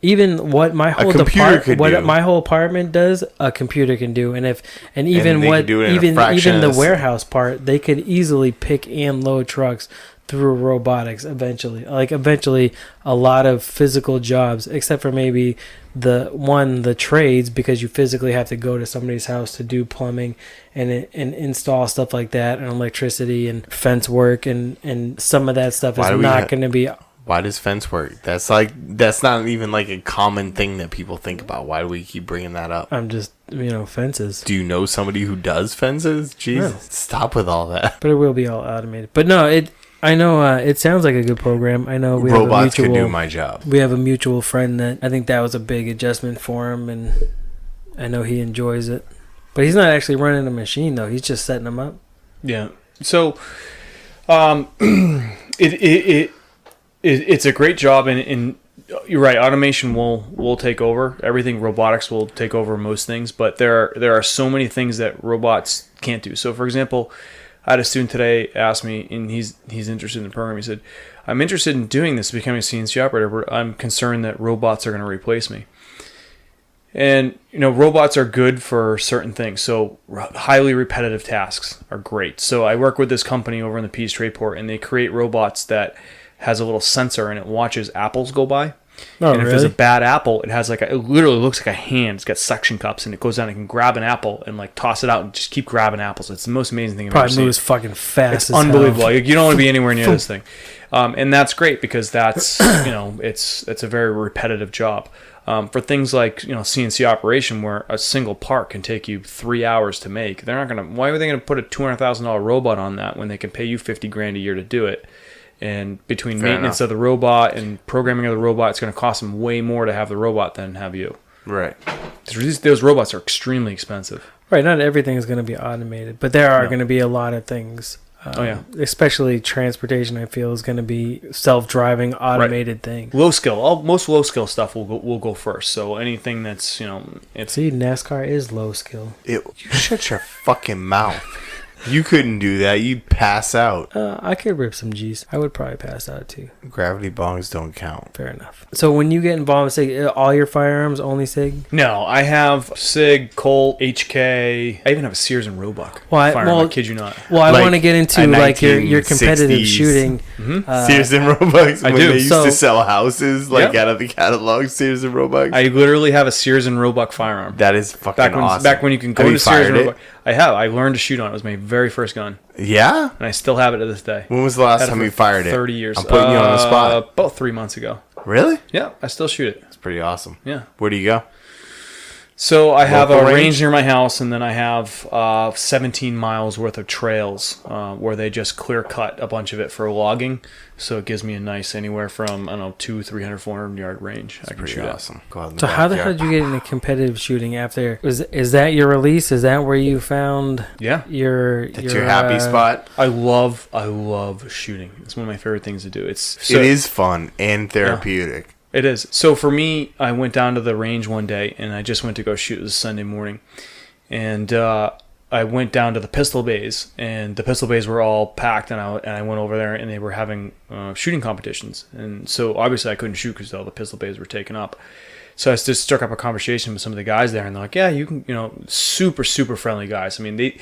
Even what my whole apartment does, a computer can do, even the warehouse part, they could easily pick and load trucks through robotics eventually. Like eventually, a lot of physical jobs, except for maybe the trades, because you physically have to go to somebody's house to do plumbing and install stuff like that, and electricity and fence work, and some of that stuff is not going to be. Why does fence work? That's not even like a common thing that people think about. Why do we keep bringing that up? I'm just, fences. Do you know somebody who does fences? Jesus, stop with all that. But it will be all automated. But no, I know it sounds like a good program. I know robots can do my job. We have a mutual friend that I think that was a big adjustment for him, and I know he enjoys it. But he's not actually running a machine though. He's just setting them up. Yeah. So, it's a great job, and you're right. Automation will take over everything. Robotics will take over most things, but there are so many things that robots can't do. So, for example, I had a student today ask me, and he's interested in the program. He said, "I'm interested in doing this, becoming a CNC operator, but I'm concerned that robots are going to replace me." And robots are good for certain things. So highly repetitive tasks are great. So I work with this company over in the Peace Trade-Port, and they create robots that has a little sensor, and it watches apples go by. And if there's a bad apple, it has it literally looks like a hand. It's got suction cups, and it goes down and can grab an apple and toss it out and just keep grabbing apples. It's the most amazing thing I've ever seen. Probably moves fucking fast. It's unbelievable. You don't want to be anywhere near this thing. And that's great because that's, it's a very repetitive job. For things like, CNC operation where a single part can take you 3 hours to make, why are they going to put a $200,000 robot on that when they can pay you $50,000 a year to do it? And between maintenance of the robot and programming of the robot, it's going to cost them way more to have the robot than have you. Right. Those robots are extremely expensive. Right. Not everything is going to be automated, but there are going to be a lot of things Especially transportation, I feel, is going to be self-driving, automated thing. Low skill. Most low skill stuff will go first. So anything that's See, NASCAR is low skill. You shut your fucking mouth. You couldn't do that. You'd pass out. I could rip some G's. I would probably pass out too. Gravity bongs don't count. Fair enough. So when you get involved with SIG, all your firearms only SIG? No, I have SIG, Colt, HK. I even have a Sears and Roebuck firearm. I kid you not. Well, I want to get into like your competitive shooting. Mm-hmm. Sears and Roebucks. When they used to sell houses out of the catalog. Sears and Roebucks. I literally have a Sears and Roebuck firearm. That is fucking awesome. Back when you can go to Sears and Roebuck. I have. I learned to shoot on it. It was my very first gun. Yeah? And I still have it to this day. When was the last time you fired it? 30 years. I'm putting you on the spot. About 3 months ago. Really? Yeah, I still shoot it. It's pretty awesome. Yeah. Where do you go? So I have a range near my house, and then I have 17 miles worth of trails where they just clear cut a bunch of it for logging. So it gives me a nice anywhere from 200, 300, 400 yard range. I can shoot awesome. So how the hell did you get into competitive shooting after? Is that your release? Is that where you found your happy spot? I love shooting. It's one of my favorite things to do. It is fun and therapeutic. Yeah. It is. So for me, I went down to the range one day, and I just went to go shoot. It was Sunday morning. And I went down to the pistol bays, and the pistol bays were all packed, and I went over there, and they were having shooting competitions. And so obviously I couldn't shoot because all the pistol bays were taken up. So I just struck up a conversation with some of the guys there, and they're like, yeah, you can, super, super friendly guys. I mean, they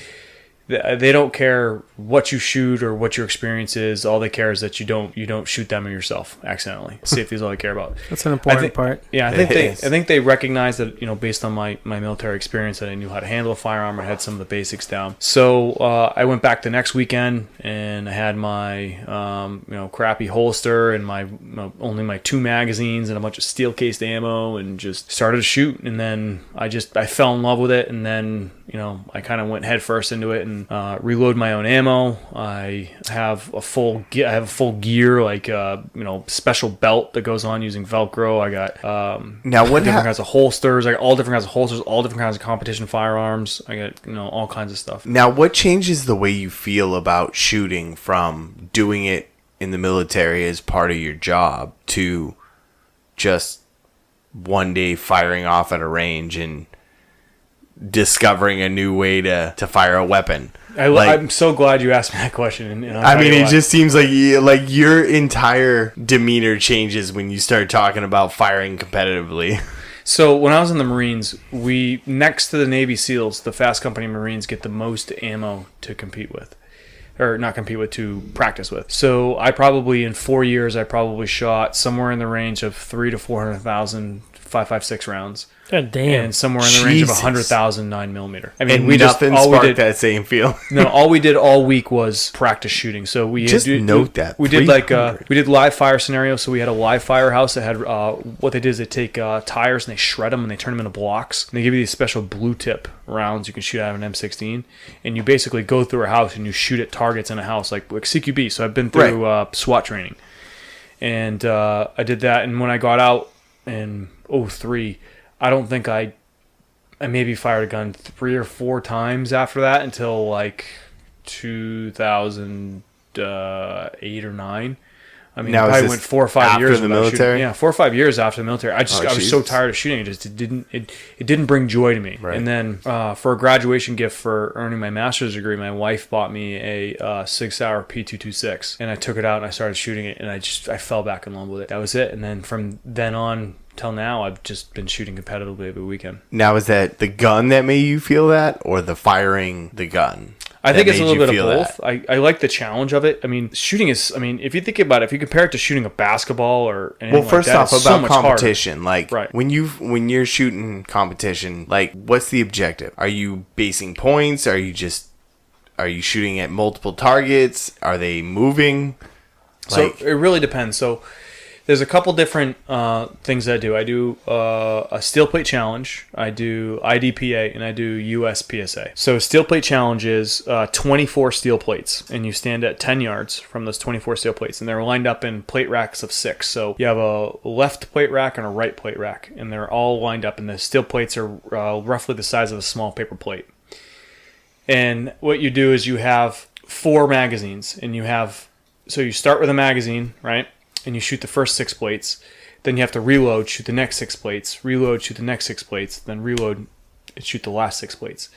don't care what you shoot or what your experience is. All they care is that you don't shoot them or yourself accidentally. Safety is all they care about. That's an important part. Yeah, I think they recognize that, based on my military experience, that I knew how to handle a firearm. I had some of the basics down. So I went back the next weekend, and I had my crappy holster and only my 2 magazines and a bunch of steel cased ammo, and just started to shoot. And then I fell in love with it, and then I kind of went head first into it and reload my own ammo. I have a full gear, like special belt that goes on using Velcro. I got different kinds of holsters. I got all different kinds of holsters, all different kinds of competition firearms. I got all kinds of stuff. Now, what changes the way you feel about shooting from doing it in the military as part of your job to just one day firing off at a range and discovering a new way to fire a weapon? I'm so glad you asked me that question. And it just seems like your entire demeanor changes when you start talking about firing competitively. So when I was in the Marines, we, next to the Navy SEALs, the Fast Company Marines get the most ammo to compete with. Or not compete with, to practice with. So in 4 years, I probably shot somewhere in the range of 300,000 to 400,000 5.56 rounds. God damn. And somewhere in the range of 100,000 9mm. I mean, we nothing sparked that same feel. No, all we did all week was practice shooting. So we just note that we did we did live fire scenarios. So we had a live fire house that had what they did is they take tires and they shred them and they turn them into blocks. And they give you these special blue tip rounds you can shoot out of an M16, and you basically go through a house and you shoot at targets in a house like CQB. So I've been through SWAT training, and I did that. And when I got out in 2003. I don't think I maybe fired a gun 3 or 4 times after that until like 2008 or 9. I mean, I went 4 or 5 years after the military. Shooting. Yeah, 4 or 5 years after the military. I was so tired of shooting. It didn't bring joy to me. Right. And then for a graduation gift for earning my master's degree, my wife bought me a Sig Sauer P226, and I took it out and I started shooting it, and I fell back in love with it. That was it. And then from then on till now, I've just been shooting competitively every weekend. Now, is that the gun that made you feel that, or the firing the gun? I think it's a little bit of both. I like the challenge of it. I mean, shooting is, if you think about it, if you compare it to shooting a basketball or anything first like that, off, about competition, harder. Like when you're shooting competition, like what's the objective? Are you basing points? Are you shooting at multiple targets? Are they moving? So it really depends. So there's a couple different things that I do. I do a steel plate challenge, I do IDPA, and I do USPSA. So steel plate challenge is 24 steel plates, and you stand at 10 yards from those 24 steel plates, and they're lined up in plate racks of 6. So you have a left plate rack and a right plate rack, and they're all lined up, and the steel plates are roughly the size of a small paper plate. And what you do is you have 4 magazines, and so you start with a magazine, right? And you shoot the first 6 plates. Then you have to reload, shoot the next 6 plates, reload, shoot the next 6 plates, then reload and shoot the last 6 plates.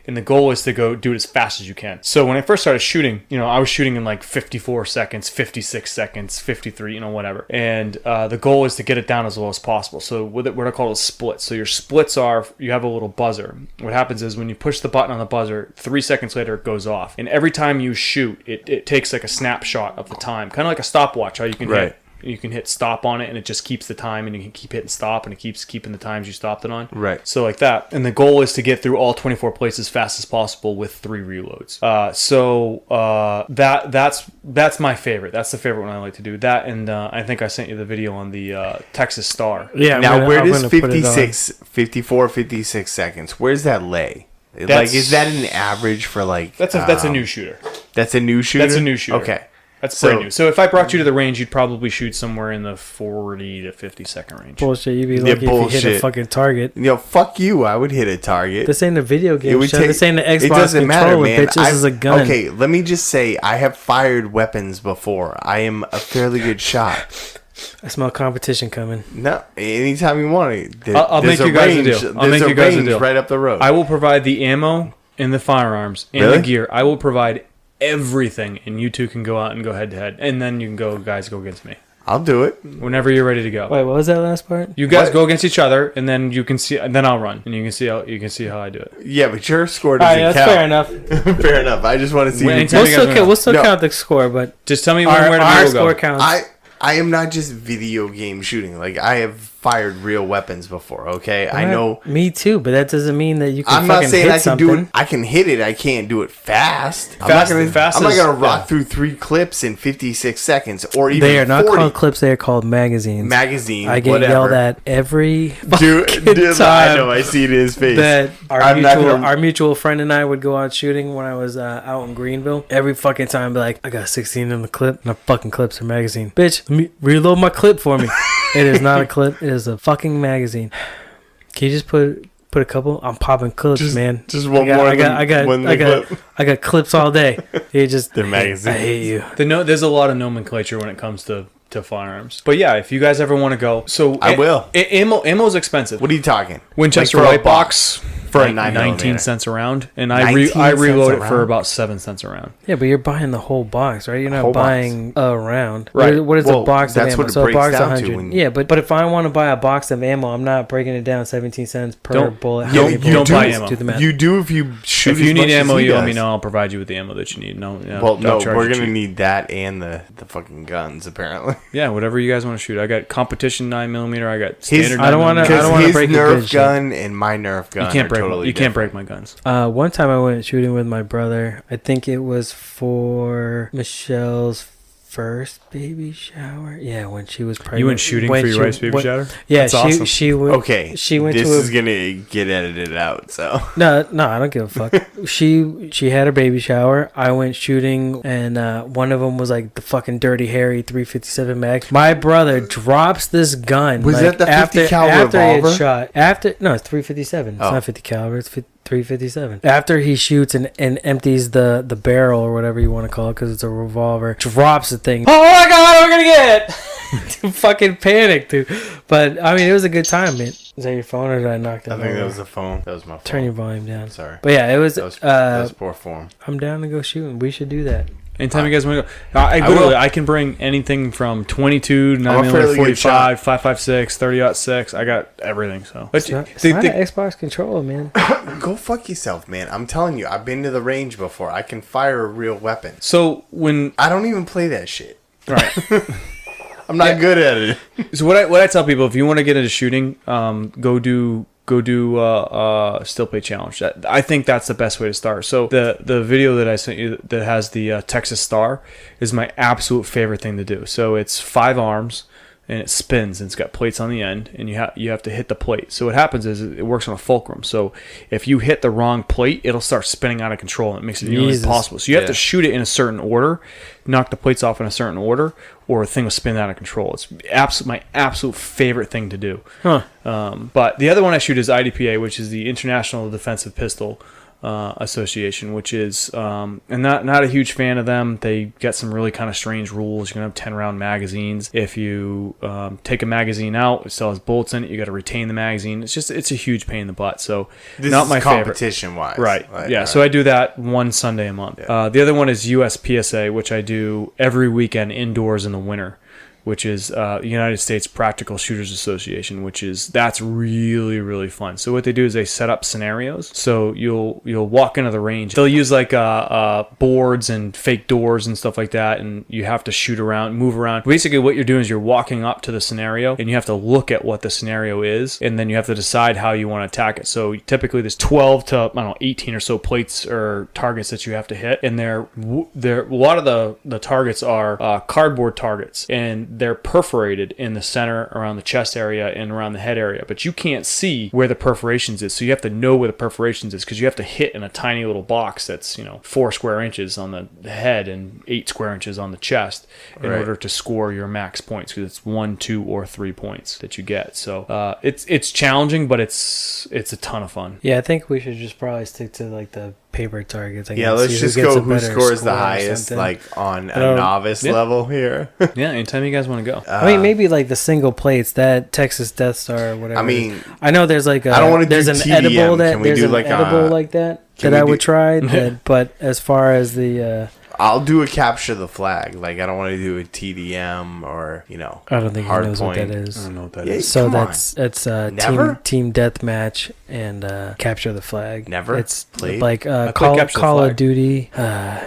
And the goal is to go do it as fast as you can. So when I first started shooting, I was shooting in like 54 seconds, 56 seconds, 53, whatever. And the goal is to get it down as low as possible. So what I call is splits. So your splits are, you have a little buzzer. What happens is when you push the button on the buzzer, 3 seconds later it goes off. And every time you shoot, it takes like a snapshot of the time. Kind of like a stopwatch, how you can hit. You can hit stop on it and it just keeps the time, and you can keep hitting stop and it keeps keeping the times you stopped it on. Right. So like that. And the goal is to get through all 24 plates as fast as possible with 3 reloads. That's my favorite. That's the favorite one I like to do. That, and I think I sent you the video on the Texas Star. Yeah. Now, where does 54, 56 seconds, where's that lay? Is that an average for like... That's a new shooter. That's a new shooter? That's a new shooter. Okay. That's brand new. So if I brought you to the range, you'd probably shoot somewhere in the 40 to 50 second range. Bullshit. You'd be lucky if you hit a fucking target. Fuck you. I would hit a target. This ain't a video game show. This ain't an Xbox controller, bitch. This is a gun. Okay, let me just say, I have fired weapons before. I am a fairly good shot. I smell competition coming. No, anytime you want it. I'll make you guys a deal. I'll make you guys a deal. Right up the road. I will provide the ammo and the firearms and the gear. I will provide everything, and you two can go out and go head to head, and then you can go against me. I'll do it whenever you're ready to go. Wait, what was that last part? You guys go against each other, and then you can see. And then I'll run, and you can see how I do it. Yeah, but your score doesn't count. That's fair enough. Fair enough. I just want to see. We'll still count the score, but just tell me where our score counts. I am not just video game shooting. Like, I have fired real weapons before, okay? I know. Me too, but that doesn't mean that you can I'm not saying hit I can something. do it. I can hit it. I can't do it fast. I'm not going to rock through 3 clips in 56 seconds or even 40. They are not called clips. They are called magazines. I get yelled at every dude, time. I know. I see it in his face. That our mutual friend and I would go out shooting when I was out in Greenville. Every fucking time, be like, I got 16 in the clip. My fucking clip's a magazine. Bitch, let me reload my clip for me. It is not a clip. It is a fucking magazine. Can you just put a couple? I'm popping clips, man. Just one more. I got clips all day. You just the magazine. I hate you. There's a lot of nomenclature when it comes to firearms. But yeah, if you guys ever want to go, so I will. Ammo's expensive. What are you talking? Winchester like white box. For like 19 cents a round, and I reload it for about 7 cents a round. Yeah, but you're buying the whole box, right? You're not buying a round. Right. What is a box of ammo? What it breaks down to. Yeah, but if I want to buy a box of ammo, I'm not breaking it down 17 cents per bullet. Don't buy ammo. You do if you shoot. If you need ammo, you let me know. I'll provide you with the ammo that you need. No, we're gonna need that and the fucking guns apparently. Yeah, whatever you guys want to shoot. I got competition 9mm. I got standard. I don't want to break your Nerf gun and my Nerf gun. You can't break my guns. One time I went shooting with my brother. I think it was for Michelle's first baby shower. Yeah, when she was pregnant. You went shooting for your wife's baby shower? Yeah, that's awesome. She went. Okay, she went. This is gonna get edited out. So no, I don't give a fuck. she had her baby shower. I went shooting, and one of them was like the fucking Dirty Harry 357 mag. My brother drops this gun. Was that the 50 caliber revolver? He had shot. No, it's 357. It's not 50 caliber. It's 357. After he shoots and empties the barrel or whatever you want to call it, because it's a revolver, drops the thing. Oh my god, we're gonna get fucking panic, dude. But I mean, it was a good time, man. Is that your phone or did I knock that? I think that was the phone. That was my phone. Turn your volume down. Sorry. But yeah, it was. That was poor form. I'm down to go shooting. We should do that. Anytime you guys want to go, I can bring anything from 22 to 9mm, 45, 5.56, 30-06. I got everything. So it's not an Xbox controller, man. Go fuck yourself, man. I'm telling you, I've been to the range before. I can fire a real weapon. So when I don't even play that shit. Right. I'm not good at it. So what I tell people, if you want to get into shooting, go do still play challenge. I think that's the best way to start. So the video that I sent you that has the Texas Star is my absolute favorite thing to do. So it's 5 arms and it spins and it's got plates on the end, and you have to hit the plate. So what happens is it works on a fulcrum. So if you hit the wrong plate, it'll start spinning out of control and it makes it nearly impossible. So you have to shoot it in a certain order, knock the plates off in a certain order, or a thing will spin out of control. It's my absolute favorite thing to do. But the other one I shoot is IDPA, which is the International Defensive Pistol. Association, which is and not a huge fan of them. They get some really kind of strange rules. You're gonna have 10-round magazines. If you take a magazine out, it still has bullets in it. You got to retain the magazine. It's a huge pain in the butt. So This not is my favorite. competition wise, Right. Like, yeah. So I do that one Sunday a month. Yeah. The other one is USPSA, which I do every weekend indoors in the winter, which is United States Practical Shooters Association, that's really, really fun. So what they do is they set up scenarios. So you'll walk into the range. They'll use like boards and fake doors and stuff like that, and you have to shoot around, move around. Basically, what you're doing is you're walking up to the scenario, and you have to look at what the scenario is, and then you have to decide how you want to attack it. So typically, there's 12 to 18 or so plates or targets that you have to hit, and a lot of the targets are cardboard targets, and they're perforated in the center, around the chest area, and around the head area, but you can't see where the perforations is, so you have to know where the perforations is, because you have to hit in a tiny little box that's 4 square inches on the head and 8 square inches on the chest in order to score your max points, because it's 1, 2, or 3 points that you get. So it's challenging, but it's a ton of fun. Yeah, I think we should just probably stick to like the paper targets. Yeah, let's just go who scores the highest, like on a novice level here. Yeah, anytime you guys want to go. I mean, maybe like the single plates, that Texas Death Star or whatever. I mean, I know there's like I don't want to do there's an TDM. edible that Can we there's do an like edible like that I would try. But as far as the I'll do a capture the flag. Like, I don't want to do a TDM or, I don't think he knows what that I is. don't know what that Yeah, is. So come that's Never? team deathmatch and capture the flag. Never It's played? like played Call Capture the of Flag. Duty.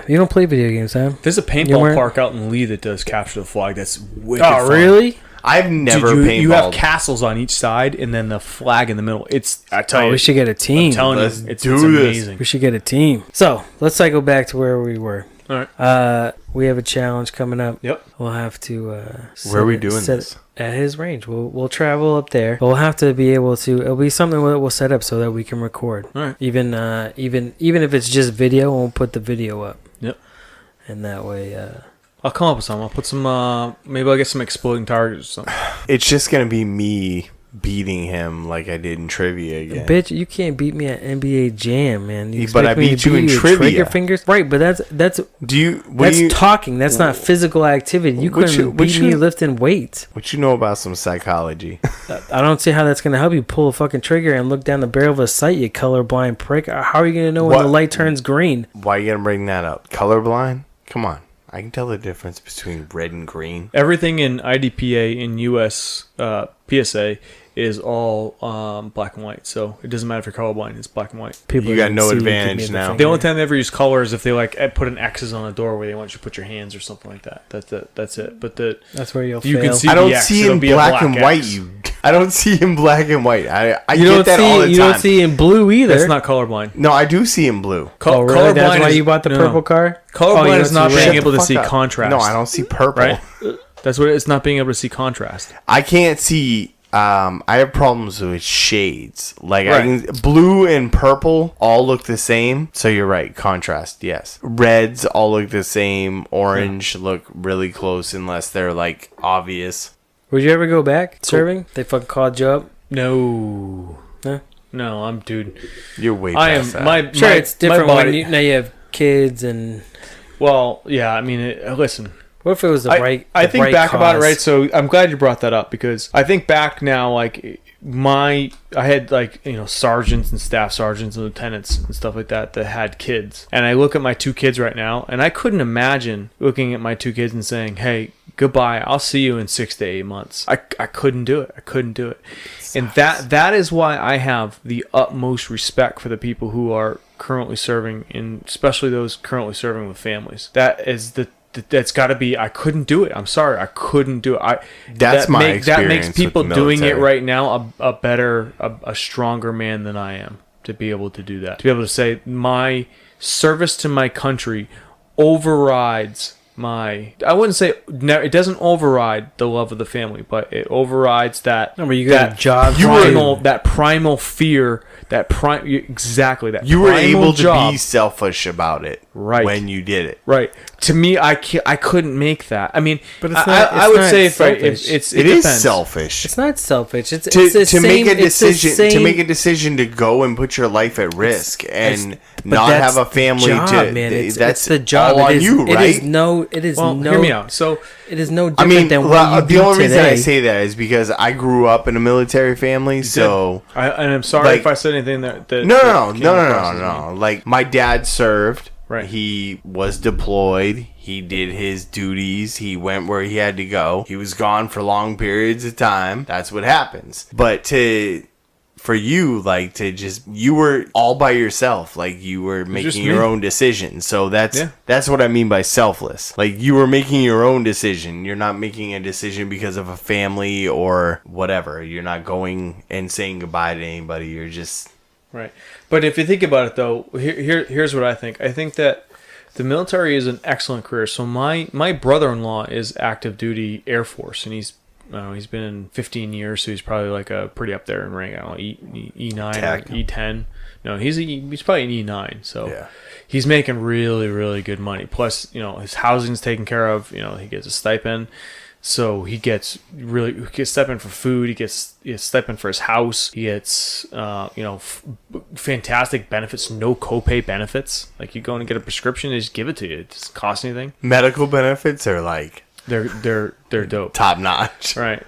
You don't play video games, huh? There's a You paintball weren't- park out in Lee that does capture the flag. That's wicked Oh, fun. really? I've never Dude, you have paintballed. castles on each side and then the flag in the middle. I tell Oh, you, we should get a team. I'm telling Let's you, it's do this. amazing. We should get a team. So let's cycle back to where we were. All right. We have a challenge coming up. Yep. We'll have to. Where are we doing this? At his range. We'll travel up there. But we'll have to be able to. It'll be something that we'll set up so that we can record. All right. Even if it's just video, we'll put the video up. Yep. And that way. I'll come up with some. I'll put some. Maybe I'll get some exploding targets or something. It's just going to be me beating him like I did in trivia again. Bitch, you can't beat me at NBA Jam, man. You But I expect me to beat you in your trivia. Trigger fingers, right? But that's What that's do you talking. That's not physical activity. You couldn't beat me lifting weights. What you know about some psychology? I don't see how that's going to help you pull a fucking trigger and look down the barrel of a sight, you colorblind prick. How are you going to know when What? the light turns green? Why you gonna bring that up? Colorblind? Come on. I can tell the difference between red and green. Everything in IDPA in US PSA is all black and white. So it doesn't matter if you're colorblind. It's black and white. People You got didn't no see you give me advantage the now. finger. The only time they ever use color is if they put an X's on the door where they want you to put your hands or something like that. That's it. But That's where you'll you fail. can see I don't the X. see It'll in be a black and white. X. I don't see in black and white. I you get don't that all the see. time. You don't see in blue either. That's not colorblind. No, I do see in blue. Oh, really? That's why you bought the purple car? Colorblind you is don't not see being red. able to Fuck see up. contrast. No, I don't see purple. Right? That's what it's not being able to see contrast. I can't see. I have problems with shades. Like Right. blue and purple all look the same. So you're right. Contrast, yes. Reds all look the same. Orange look really close unless they're like obvious. Would you ever go back serving? They fucking called you up. No. Huh? No, I'm dude. You're way I past am that. Sure, it's different my when body, now you have kids and. Well, yeah, I mean, listen. What if it was the right? I the think right back about it, cause? right? So I'm glad you brought that up because I think back now, like I had sergeants and staff sergeants and lieutenants and stuff like that had kids, and I look at my 2 kids right now, and I couldn't imagine looking at my 2 kids and saying, "Hey, goodbye. I'll see you in 6 to 8 months." I couldn't do it. I couldn't do it, and that is why I have the utmost respect for the people who are currently serving, and especially those currently serving with families. That's got to be. I couldn't do it. I'm sorry. I couldn't do it. That's my experience That makes people with the doing it military. right now a stronger man than I am to be able to do that. To be able to say my service to my country overrides my. I wouldn't say it doesn't override the love of the family, but it overrides that. No, but you got a job. That primal fear. Exactly that. You were primal able job. to be selfish about it, Right. when you did it. Right. to me, I couldn't make that. I mean, But it's not- I it's would not say if selfish. It is selfish. It's not selfish. It's To the same, make a it's the decision same- to make a decision to go and put your life at risk and but not that's have a family the job, to man. that's the job. all It on is- you, It right? is no. It is Well, no. hear me out. So It is no I different mean, than what you the do only reason today. I say that is because I grew up in a military family, so and I'm sorry like- if I said anything that no. came across as mean. Like my dad served. Right. He was deployed. He did his duties. He went where he had to go. He was gone for long periods of time. That's what happens. But for you, like you were all by yourself. Like you were just making me. your own decisions. So that's Yeah. what I mean by selfless. Like you were making your own decision. You're not making a decision because of a family or whatever. You're not going and saying goodbye to anybody. You're just Right. But if you think about it, though, here's what I think. I think that the military is an excellent career. So my brother-in-law is active duty Air Force, and he's been in 15 years, so he's probably like a pretty up there in rank. I don't know, E9 Tech. or E10. No, he's probably an E9. So Yeah. he's making really, really good money. Plus, his housing's taken care of. He gets a stipend. So he gets stipend for food. He gets stipend for his house. He gets fantastic benefits, no copay benefits. Like you go and get a prescription, they just give it to you. It doesn't cost anything. medical benefits are like They're dope. top notch. Right.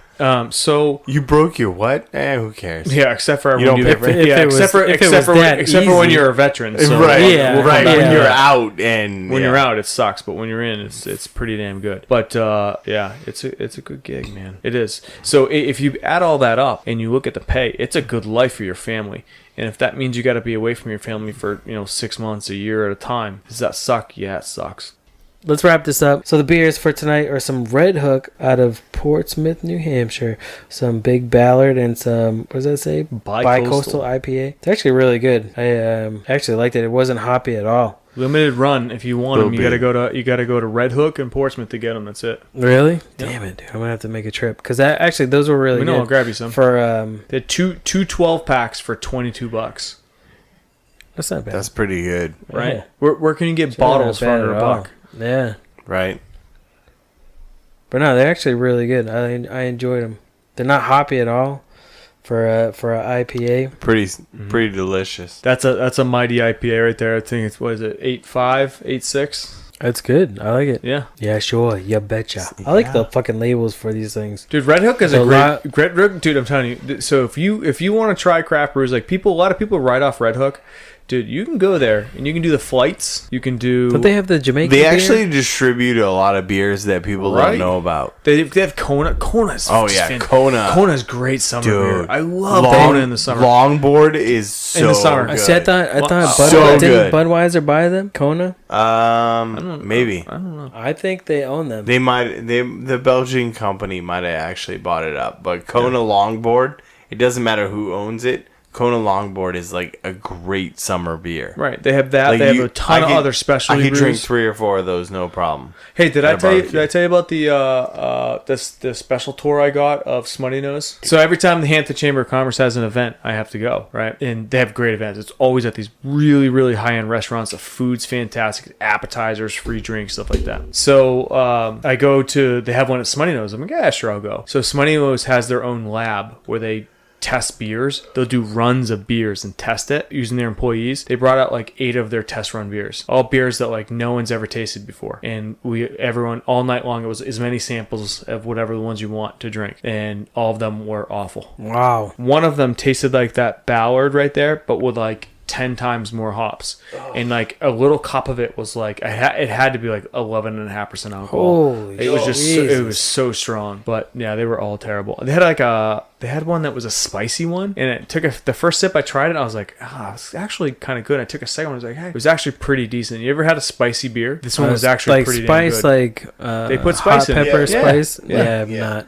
So You broke your what? Who cares? yeah, except for You when don't pay for it. except for when easy. you're a veteran. So right, Yeah, we'll come right. back When to you're that. out and When you're out, it sucks, but when you're in, it's pretty damn good. But yeah, it's a good gig, man. It is. So if you add all that up and you look at the pay, it's a good life for your family. And if that means you got to be away from your family for 6 months, a year at a time, does that suck? Yeah, it sucks. Let's wrap this up. So the beers for tonight are some Red Hook out of Portsmouth, New Hampshire, some Big Ballard, and some, what does that say? Bi-coastal IPA. It's actually really good. I actually liked it. It wasn't hoppy at all. Limited run. If you want them, you Little gotta go to Red Hook and Portsmouth to get them. That's it. Really? Damn it, dude. I'm gonna have to make a trip because actually those were really We good. know. I'll grab you some. For They had two 12 packs for $22. that's not bad. that's pretty good, Right? Yeah. Where can you get It's not bottles for bad under at a all. buck? Yeah, right? but no, they're actually really good. I enjoyed them. They're not hoppy at all for a IPA. Pretty delicious. That's a mighty IPA right there. I think it's, what is it, 8.5, 8.6? That's good. I like it. Yeah. Yeah, sure. You betcha. I like the fucking labels for these things. Dude, Red Hook is So a great dude. I'm telling you. So if you want to try craft brews, like a lot of people write off Red Hook. Dude, you can go there and you can do the flights. You can do. But they have the Jamaican They beer? actually distribute a lot of beers that people Right? don't know about. They have Kona. Kona's. Oh, yeah, Kona. Kona's great summer beer. Dude, I love Kona in the summer. Longboard is so In the summer. good. See, I thought So didn't good. Budweiser buy them? Kona? Maybe I don't know. I think they own them. the Belgian company might have actually bought it up, but Kona Longboard, it doesn't matter who owns it. Kona Longboard is like a great summer beer. Right. They have that. Like They have a ton of other specialty I could brews. drink 3 or 4 of those, no problem. Hey, did I At a tell you? barbecue. Did I tell you about the special tour I got of Smutty Nose? So every time the Hampton Chamber of Commerce has an event, I have to go. Right, and they have great events. It's always at these really, really high end restaurants. The food's fantastic, appetizers, free drinks, stuff like that. So I go to. They have one at Smutty Nose. I'm like, yeah, sure, I'll go. So Smutty Nose has their own lab where they test beers. They'll do runs of beers and test it using their employees. They brought out like 8 of their test run beers, all beers that like no one's ever tasted before, and everyone all night long, it was as many samples of whatever the ones you want to drink, and all of them were awful. Wow. One of them tasted like that Ballard right there, but with like 10 times more hops, and like a little cup of it was like it had to be like 11.5% alcohol. Holy It was just Jesus. it was so strong. But yeah, they were all terrible. They had one that was a spicy one, and it took the first sip I tried it, I was like, it's actually kind of good. I took a second one, I was like, hey, it was actually pretty decent. You ever had a spicy beer? This one was actually like pretty spice, damn good. like They put spice hot in it. pepper Yeah. spice. Yeah. Yeah, I've not.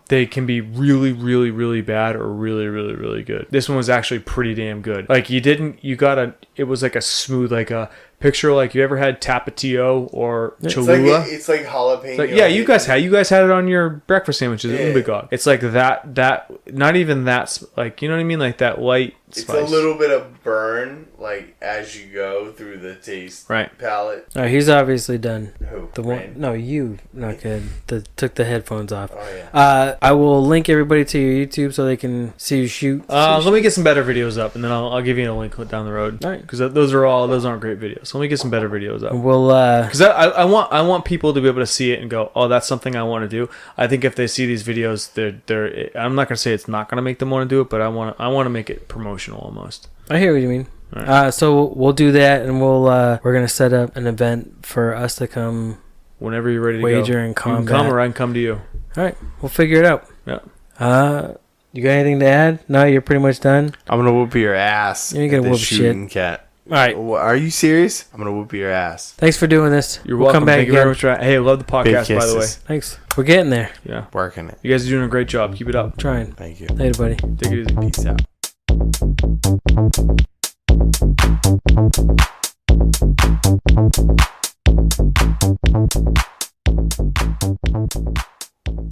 They can be really, really, really bad or really, really, really good. This one was actually pretty damn good. Like it was like a smooth, like a Picture like you ever had Tapatio or Cholula? It's like jalapeno. Like, yeah, you guys had it on your breakfast sandwiches at Umbigog. It's like that not even that, like, you know what I mean, like that light spice. It's a little bit of burn, like as you go through the taste palette. Oh, he's obviously done. Who? The one? No, you. Not good. Took the headphones off. Oh yeah. I will link everybody to your YouTube so they can see you shoot. Let me get some better videos up, and then I'll give you a link down the road. All right. Because those aren't great videos. So let me get some better videos up. We'll because I want people to be able to see it and go, oh, that's something I want to do. I think if they see these videos, they're I'm not gonna say it's not gonna make them want to do it, but I want to make it promotional almost. I hear what you mean. Right. So we'll do that, and we're gonna set up an event for us to come whenever you're ready to wager and combat. You can come, or I can come to you. All right, we'll figure it out. Yeah. You got anything to add? No, you're pretty much done. I'm gonna whoop your ass. You ain't gonna whoop shit. Cat. All right. Are you serious? I'm gonna whoop your ass. Thanks for doing this. You're welcome. Come back Thank you very much. Hey, I love the podcast, by the way. Thanks. We're getting there. Yeah. Working it. You guys are doing a great job. Keep it up. Trying. Thank you. Later, buddy. Take it easy. Peace out.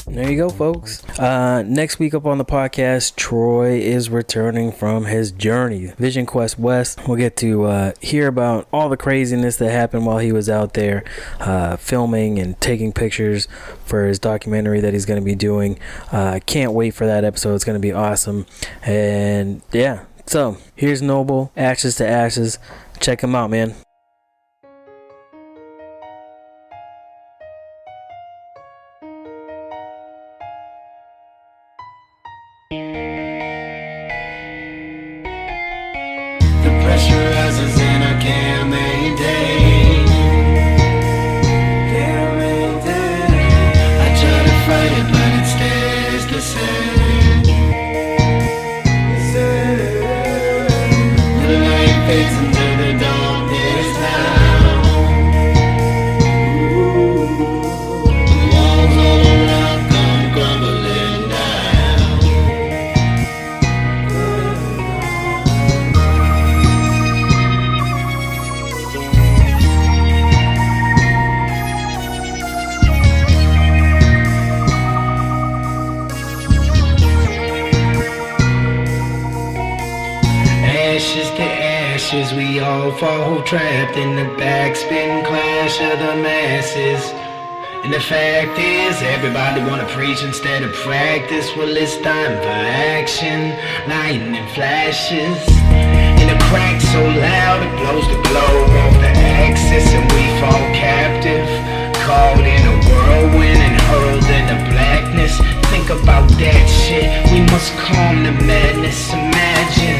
There you go, folks. Next week up on the podcast, Troy is returning from his journey, Vision Quest West. We'll get to hear about all the craziness that happened while he was out there filming and taking pictures for his documentary that he's going to be doing. Can't wait for that episode. It's going to be awesome. And yeah, so here's Knowble, Ashes to Ashes. Check him out, man. Pressurizes and I can't maintain. I try to fight it, but it stays the same. The light fades into the darkness now. The walls all around come crumbling down. Ashes to ashes, we all fall trapped in the backspin clash of the masses. And the fact is, everybody wanna preach instead of practice. Well, it's time for action, lightning flashes. And the crack so loud, it blows the globe off the axis. And we fall captive, caught in a whirlwind and hurled into blackness. Think about that shit, we must calm the madness. Imagine,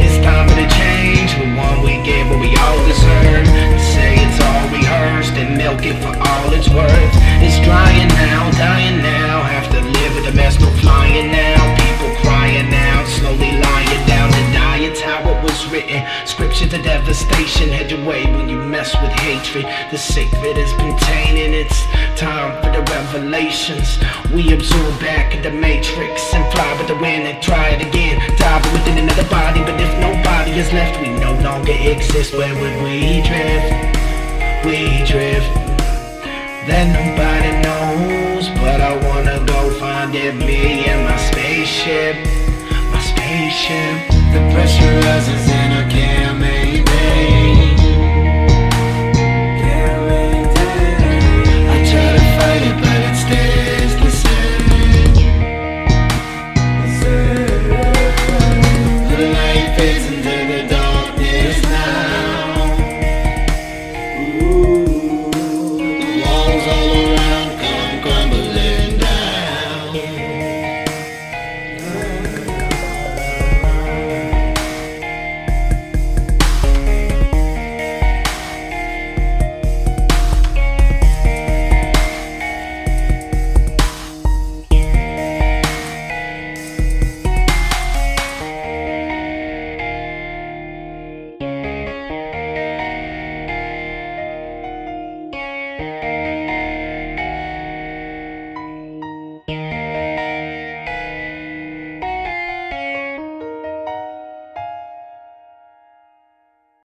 it's time for the change, we want we get what we all deserve. Say it's all rehearsed and milk it for all it's worth. It's drying now, dying now, have to live with the mess, no flying now. People crying out, slowly lying down to die. It's how it was written, scripture to devastation. Head your way when you mess with hatred. The sacred has been tainted, it's time for the revelations. We absorb back in the matrix and fly with the wind and try it again. Dive within another body, but if nobody is left, we no longer exist. Where would we drift? We drift. That nobody knows, but I wanna go find it. Me and my spaceship, my spaceship. The pressure rises and I can't